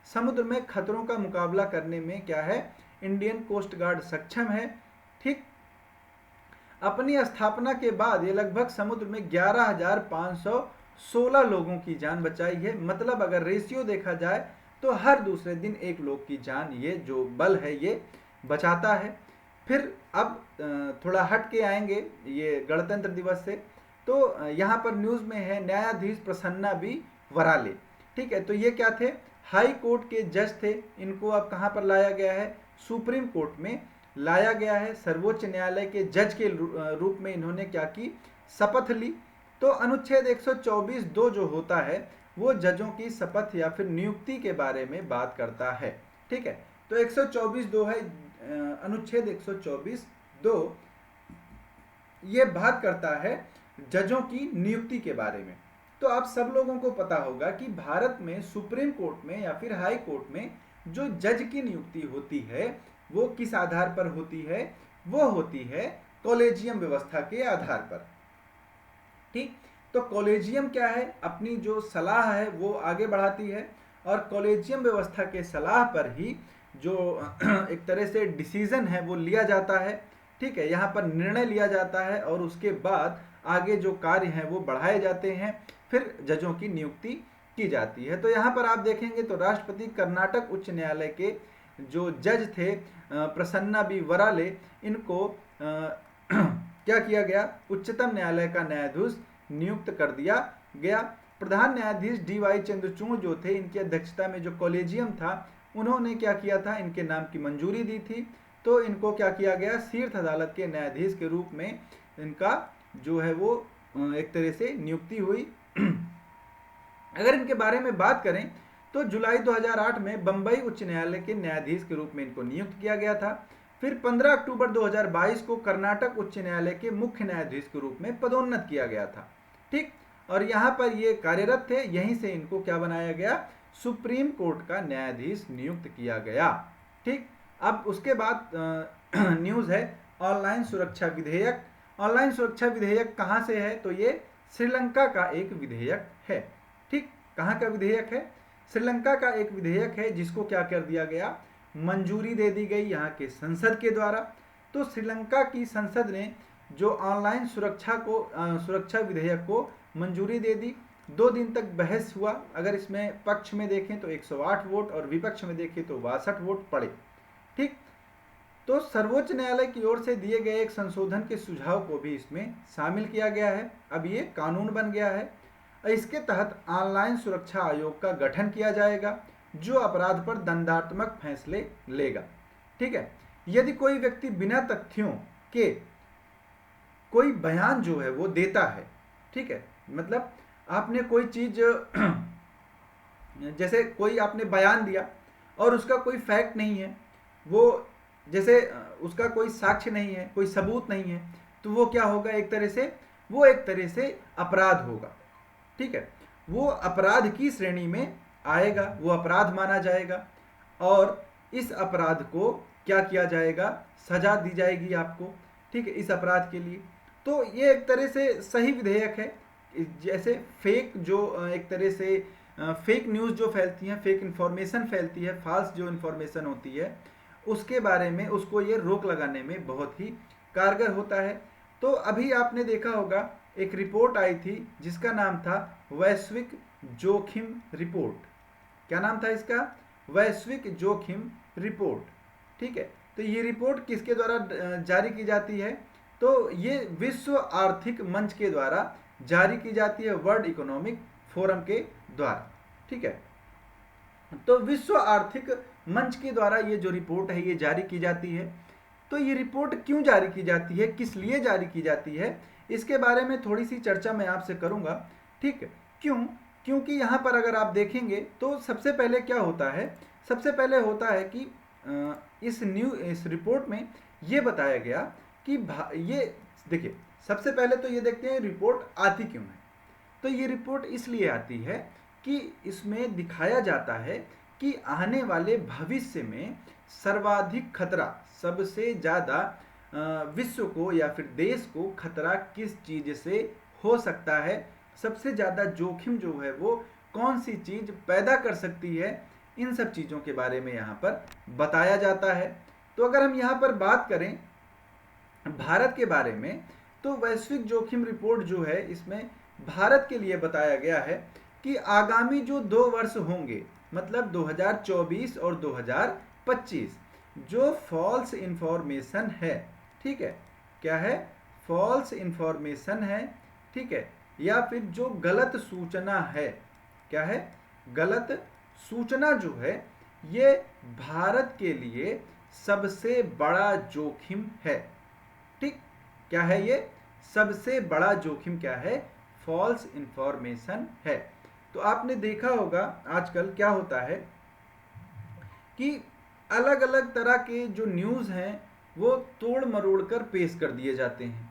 समुद्र में खतरों का मुकाबला करने में क्या है, इंडियन कोस्ट गार्ड सक्षम है। ठीक, अपनी स्थापना के बाद ये लगभग समुद्र में 11,516 लोगों की जान बचाई है। मतलब अगर रेशियो देखा जाए तो हर दूसरे दिन एक लोग की जान ये जो बल है ये बचाता है। फिर अब थोड़ा हट के आएंगे ये गणतंत्र दिवस से, तो यहाँ पर न्यूज़ में है न्यायाधीश प्रसन्ना बी वराले। ठीक है, तो ये क्या थे? हाई कोर्ट के जज थे। इनको अब कहाँ पर लाया गया है? सुप्रीम कोर्ट में लाया गया है। सर्वोच्च न्यायालय के जज के रूप में इन्होंने क्या की? शपथ ली। तो अनुच्छेद 124(2) जो होता है वो जजों की शपथ या फिर नियुक्ति के बारे में बात करता है। ठीक है, तो 124(2) है अनुच्छेद 124(2), ये बात करता है जजों की नियुक्ति के बारे में। तो आप सब लोगों को पता होगा कि भारत में सुप्रीम कोर्ट में या फिर हाई कोर्ट में जो जज की नियुक्ति होती है वो किस आधार पर होती है? वो होती है कॉलेजियम व्यवस्था के आधार पर। ठीक, तो कॉलेजियम क्या है? अपनी जो सलाह है वो आगे बढ़ाती है और कॉलेजियम व्यवस्था के सलाह पर ही जो एक तरह से डिसीजन है वो लिया जाता है। ठीक है, यहाँ पर निर्णय लिया जाता है और उसके बाद आगे जो कार्य हैं वो बढ़ाए जाते हैं, फिर जजों की नियुक्ति की जाती है। तो यहाँ पर आप देखेंगे तो राष्ट्रपति कर्नाटक उच्च न्यायालय के जो जज थे प्रसन्ना बी वराले, इनको क्या किया गया? उच्चतम न्यायालय का न्यायाधीश नियुक्त कर दिया गया। प्रधान न्यायाधीश डी.वाई. चंद्रचूड़ जो थे, इनकी अध्यक्षता में जो कॉलेजियम था उन्होंने क्या किया था? इनके नाम की मंजूरी दी थी। तो इनको क्या किया गया? शीर्ष अदालत के न्यायाधीश के रूप में इनका जो है वो एक तरह से नियुक्ति हुई। अगर इनके बारे में बात करें तो जुलाई 2008 में बंबई उच्च न्यायालय के न्यायाधीश के रूप में इनको नियुक्त किया गया था। फिर 15 अक्टूबर 2022 को कर्नाटक उच्च न्यायालय के मुख्य न्यायाधीश के रूप में पदोन्नत किया गया था। ठीक, और यहाँ पर ये कार्यरत थे, यहीं से इनको क्या बनाया गया? सुप्रीम कोर्ट का न्यायाधीश नियुक्त किया गया। ठीक, अब उसके बाद न्यूज़ है ऑनलाइन सुरक्षा विधेयक। ऑनलाइन सुरक्षा विधेयक कहाँ से है? तो ये श्रीलंका का एक विधेयक है। ठीक, कहाँ का विधेयक है? श्रीलंका का एक विधेयक है जिसको क्या कर दिया गया? मंजूरी दे दी गई यहाँ के संसद के द्वारा। तो श्रीलंका की संसद ने जो ऑनलाइन सुरक्षा विधेयक को मंजूरी दे दी। 2 दिन तक बहस हुआ। अगर इसमें पक्ष में देखें तो 108 वोट और विपक्ष में देखें तो 62 वोट पड़े। ठीक, तो सर्वोच्च न्यायालय की ओर से दिए गए एक संशोधन के सुझाव को भी इसमें शामिल किया गया है। अब ये कानून बन गया है। इसके तहत ऑनलाइन सुरक्षा आयोग का गठन किया जाएगा जो अपराध पर दंडात्मक फैसले लेगा। ठीक है, यदि कोई व्यक्ति बिना तथ्यों के कोई बयान जो है वो देता है, ठीक है, मतलब आपने कोई चीज जैसे कोई आपने बयान दिया और उसका कोई फैक्ट नहीं है, वो जैसे उसका कोई साक्ष्य नहीं है, कोई सबूत नहीं है, तो वो क्या होगा? एक तरह से अपराध होगा। ठीक है, वो अपराध की श्रेणी में आएगा, वो अपराध माना जाएगा और इस अपराध को क्या किया जाएगा? सजा दी जाएगी आपको। ठीक है, इस अपराध के लिए। तो ये एक तरह से सही विधेयक है। जैसे फेक जो एक तरह से फेक न्यूज़ जो फैलती है, फेक इन्फॉर्मेशन फैलती है, फाल्स जो इन्फॉर्मेशन होती है, उसके बारे में उसको ये रोक लगाने में बहुत ही कारगर होता है। तो अभी आपने देखा होगा एक रिपोर्ट आई थी जिसका नाम था वैश्विक जोखिम रिपोर्ट। क्या नाम था इसका? वैश्विक जोखिम रिपोर्ट। ठीक है, तो ये रिपोर्ट किसके द्वारा जारी की जाती है? तो ये विश्व आर्थिक मंच के द्वारा जारी की जाती है, वर्ल्ड इकोनॉमिक फोरम के द्वारा। ठीक है, तो विश्व आर्थिक मंच के द्वारा ये जो रिपोर्ट है ये जारी की जाती है। तो ये रिपोर्ट क्यों जारी की जाती है, किस लिए जारी की जाती है, इसके बारे में थोड़ी सी चर्चा मैं आपसे करूंगा। ठीक है, क्यों? क्योंकि यहाँ पर अगर आप देखेंगे तो सबसे पहले क्या होता है, सबसे पहले होता है कि इस रिपोर्ट में ये बताया गया कि ये देखिए, सबसे पहले तो ये देखते हैं रिपोर्ट आती क्यों है। तो ये रिपोर्ट इसलिए आती है कि इसमें दिखाया जाता है कि आने वाले भविष्य में सर्वाधिक खतरा, सबसे ज़्यादा विश्व को या फिर देश को खतरा किस चीज़ से हो सकता है, सबसे ज़्यादा जोखिम जो है वो कौन सी चीज़ पैदा कर सकती है, इन सब चीज़ों के बारे में यहाँ पर बताया जाता है। तो अगर हम यहाँ पर बात करें भारत के बारे में, तो वैश्विक जोखिम रिपोर्ट जो है इसमें भारत के लिए बताया गया है कि आगामी जो 2 वर्ष होंगे, मतलब 2024 और 2025, जो फॉल्स इंफॉर्मेशन है, ठीक है, क्या है, फॉल्स इंफॉर्मेशन है, ठीक है, या फिर जो गलत सूचना है, क्या है, गलत सूचना जो है, ये भारत के लिए सबसे बड़ा जोखिम है। ठीक, क्या है ये सबसे बड़ा जोखिम, क्या है, फॉल्स इंफॉर्मेशन है। तो आपने देखा होगा आजकल क्या होता है कि अलग अलग तरह के जो न्यूज़ हैं वो तोड़ मरोड़ कर पेश कर दिए जाते हैं,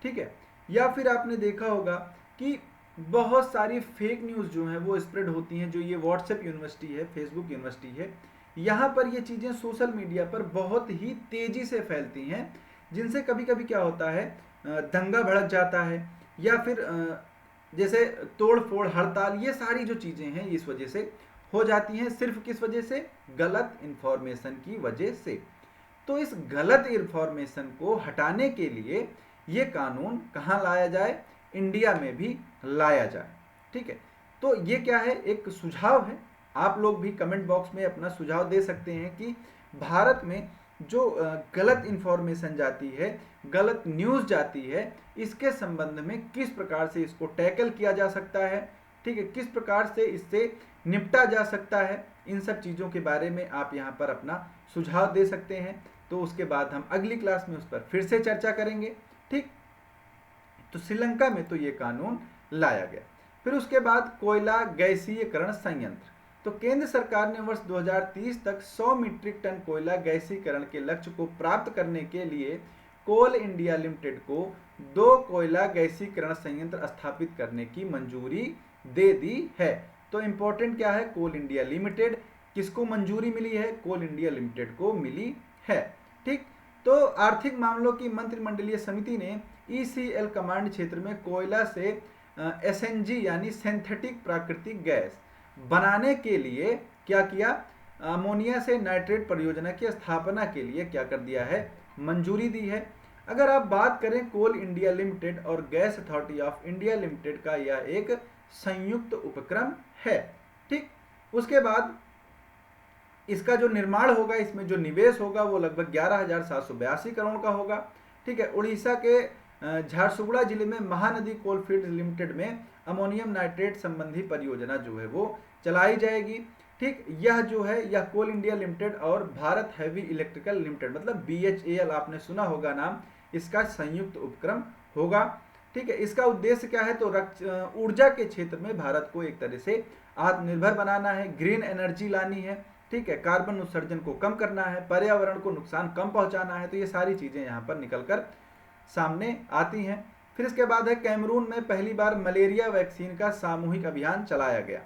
ठीक है, या फिर आपने देखा होगा कि बहुत सारी फेक न्यूज़ जो हैं वो स्प्रेड होती हैं। जो ये व्हाट्सएप यूनिवर्सिटी है, फेसबुक यूनिवर्सिटी है, यहाँ पर ये चीज़ें सोशल मीडिया पर बहुत ही तेज़ी से फैलती हैं, जिनसे कभी कभी क्या होता है, दंगा भड़क जाता है, या फिर जैसे तोड़ फोड़, हड़ताल, ये सारी जो चीज़ें हैं इस वजह से हो जाती हैं। सिर्फ किस वजह से, गलत इंफॉर्मेशन की वजह से। तो इस गलत इंफॉर्मेशन को हटाने के लिए ये कानून कहाँ लाया जाए, इंडिया में भी लाया जाए, ठीक है। तो ये क्या है, एक सुझाव है, आप लोग भी कमेंट बॉक्स में अपना सुझाव दे सकते हैं कि भारत में जो गलत इंफॉर्मेशन जाती है, गलत न्यूज़ जाती है, इसके संबंध में किस प्रकार से इसको टैकल किया जा सकता है, ठीक है, किस प्रकार से इससे निपटा जा सकता है। इन सब चीज़ों के बारे में आप यहाँ पर अपना सुझाव दे सकते हैं। तो उसके बाद हम अगली क्लास में उस पर फिर से चर्चा करेंगे, ठीक। तो श्रीलंका में तो ये कानून लाया गया। फिर उसके बाद कोयला गैसीकरण संयंत्र। तो केंद्र सरकार ने वर्ष 2030 तक 100 मीट्रिक टन कोयला गैसीकरण के लक्ष्य को प्राप्त करने के लिए कोल इंडिया लिमिटेड को 2 कोयला गैसीकरण संयंत्र स्थापित करने की मंजूरी दे दी है। तो इंपॉर्टेंट क्या है, कोल इंडिया लिमिटेड, किसको मंजूरी मिली है, कोल इंडिया लिमिटेड को मिली है, ठीक। तो आर्थिक मामलों की मंत्रिमंडलीय समिति ने ईसीएल कमांड क्षेत्र में कोयला से एसएनजी यानी सिंथेटिक प्राकृतिक गैस बनाने के लिए क्या किया, अमोनिया से नाइट्रेट परियोजना की स्थापना के लिए क्या कर दिया है, मंजूरी दी है। अगर आप बात करें कोल इंडिया लिमिटेड और gas authority of India limited का, यह एक संयुक्त उपक्रम है, ठीक। उसके बाद इसका जो निर्माण होगा, इसमें जो निवेश होगा वो लगभग 11,782 करोड़ का होगा, ठीक है। उड़ीसा के झारसुगुड़ा जिले में महानदी कोलफील्ड लिमिटेड में अमोनियम नाइट्रेट संबंधी परियोजना जो है वो चलाई जाएगी, ठीक। यह जो है, यह कोल इंडिया लिमिटेड और भारत हैवी इलेक्ट्रिकल लिमिटेड, मतलब BHEL आपने सुना होगा नाम, इसका संयुक्त उपक्रम होगा, ठीक है। इसका उद्देश्य क्या है, तो ऊर्जा के क्षेत्र में भारत को एक तरह से आत्मनिर्भर बनाना है, ग्रीन एनर्जी लानी है, ठीक है, कार्बन उत्सर्जन को कम करना है, पर्यावरण को नुकसान कम पहुंचाना है। तो ये सारी चीज़ें यहाँ पर निकलकर सामने आती हैं। फिर इसके बाद है कैमरून में पहली बार मलेरिया वैक्सीन का सामूहिक अभियान चलाया गया,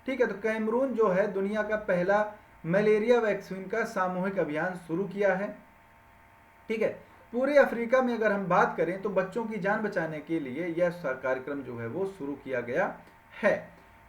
ठीक है। तो कैमरून जो है दुनिया का पहला मलेरिया वैक्सीन का सामूहिक अभियान शुरू किया है, ठीक है। पूरे अफ्रीका में अगर हम बात करें तो बच्चों की जान बचाने के लिए यह कार्यक्रम जो है वो शुरू किया गया है।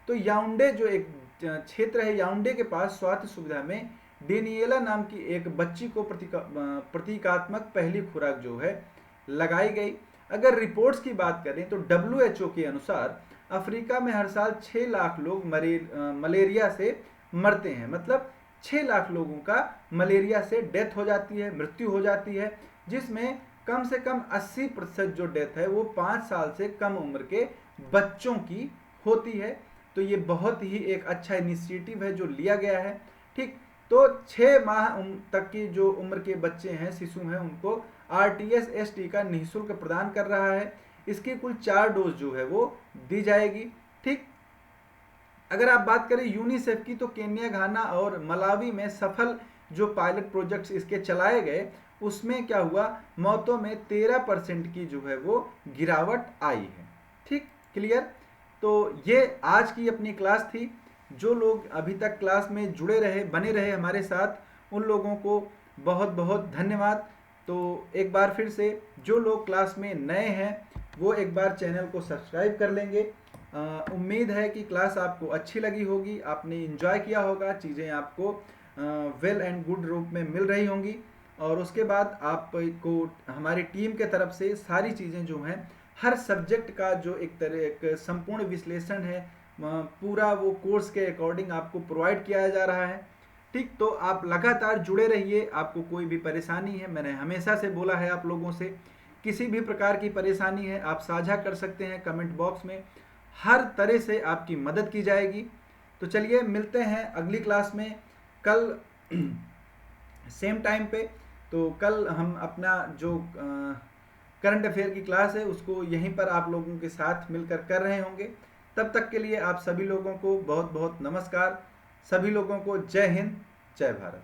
तो याउंडे जो एक क्षेत्र है, याउंडे के पास स्वास्थ्य सुविधा में डेनियला नाम की एक बच्ची को प्रतीकात्मक पहली खुराक जो है लगाई गई। अगर रिपोर्ट्स की बात करें तो WHO के अनुसार अफ्रीका में हर साल 6 लाख लोग मलेरिया से मरते हैं, मतलब 6 लाख लोगों का मलेरिया से डेथ हो जाती है, मृत्यु हो जाती है, जिसमें कम से कम 80% जो डेथ है वो 5 साल से कम उम्र के बच्चों की होती है। तो ये बहुत ही एक अच्छा इनिशिएटिव है जो लिया गया है, ठीक। तो 6 माह तक की जो उम्र के बच्चे हैं, शिशु हैं, उनको RTS टीका निःशुल्क प्रदान कर रहा है। इसकी कुल 4 डोज जो है वो दी जाएगी, ठीक। अगर आप बात करें यूनिसेफ की, तो केन्या, घाना और मलावी में सफल जो पायलट प्रोजेक्ट्स इसके चलाए गए, उसमें क्या हुआ, मौतों में 13% की जो है वो गिरावट आई है। ठीक, क्लियर। तो ये आज की अपनी क्लास थी। जो लोग अभी तक क्लास में जुड़े रहे, बने रहे हमारे साथ, उन लोगों को बहुत बहुत धन्यवाद। तो एक बार फिर से जो लोग क्लास में नए हैं वो एक बार चैनल को सब्सक्राइब कर लेंगे। उम्मीद है कि क्लास आपको अच्छी लगी होगी, आपने एंजॉय किया होगा, चीज़ें आपको वेल एंड गुड रूप में मिल रही होंगी। और उसके बाद आपको हमारी टीम के तरफ से सारी चीज़ें जो हैं, हर सब्जेक्ट का जो एक संपूर्ण विश्लेषण है, पूरा वो कोर्स के अकॉर्डिंग आपको प्रोवाइड किया जा रहा है। ठीक, तो आप लगातार जुड़े रहिए। आपको कोई भी परेशानी है, मैंने हमेशा से बोला है आप लोगों से, किसी भी प्रकार की परेशानी है आप साझा कर सकते हैं कमेंट बॉक्स में, हर तरह से आपकी मदद की जाएगी। तो चलिए मिलते हैं अगली क्लास में कल सेम टाइम पे। तो कल हम अपना जो करंट अफेयर की क्लास है उसको यहीं पर आप लोगों के साथ मिलकर कर रहे होंगे। तब तक के लिए आप सभी लोगों को बहुत बहुत नमस्कार। सभी लोगों को जय हिंद, जय भारत।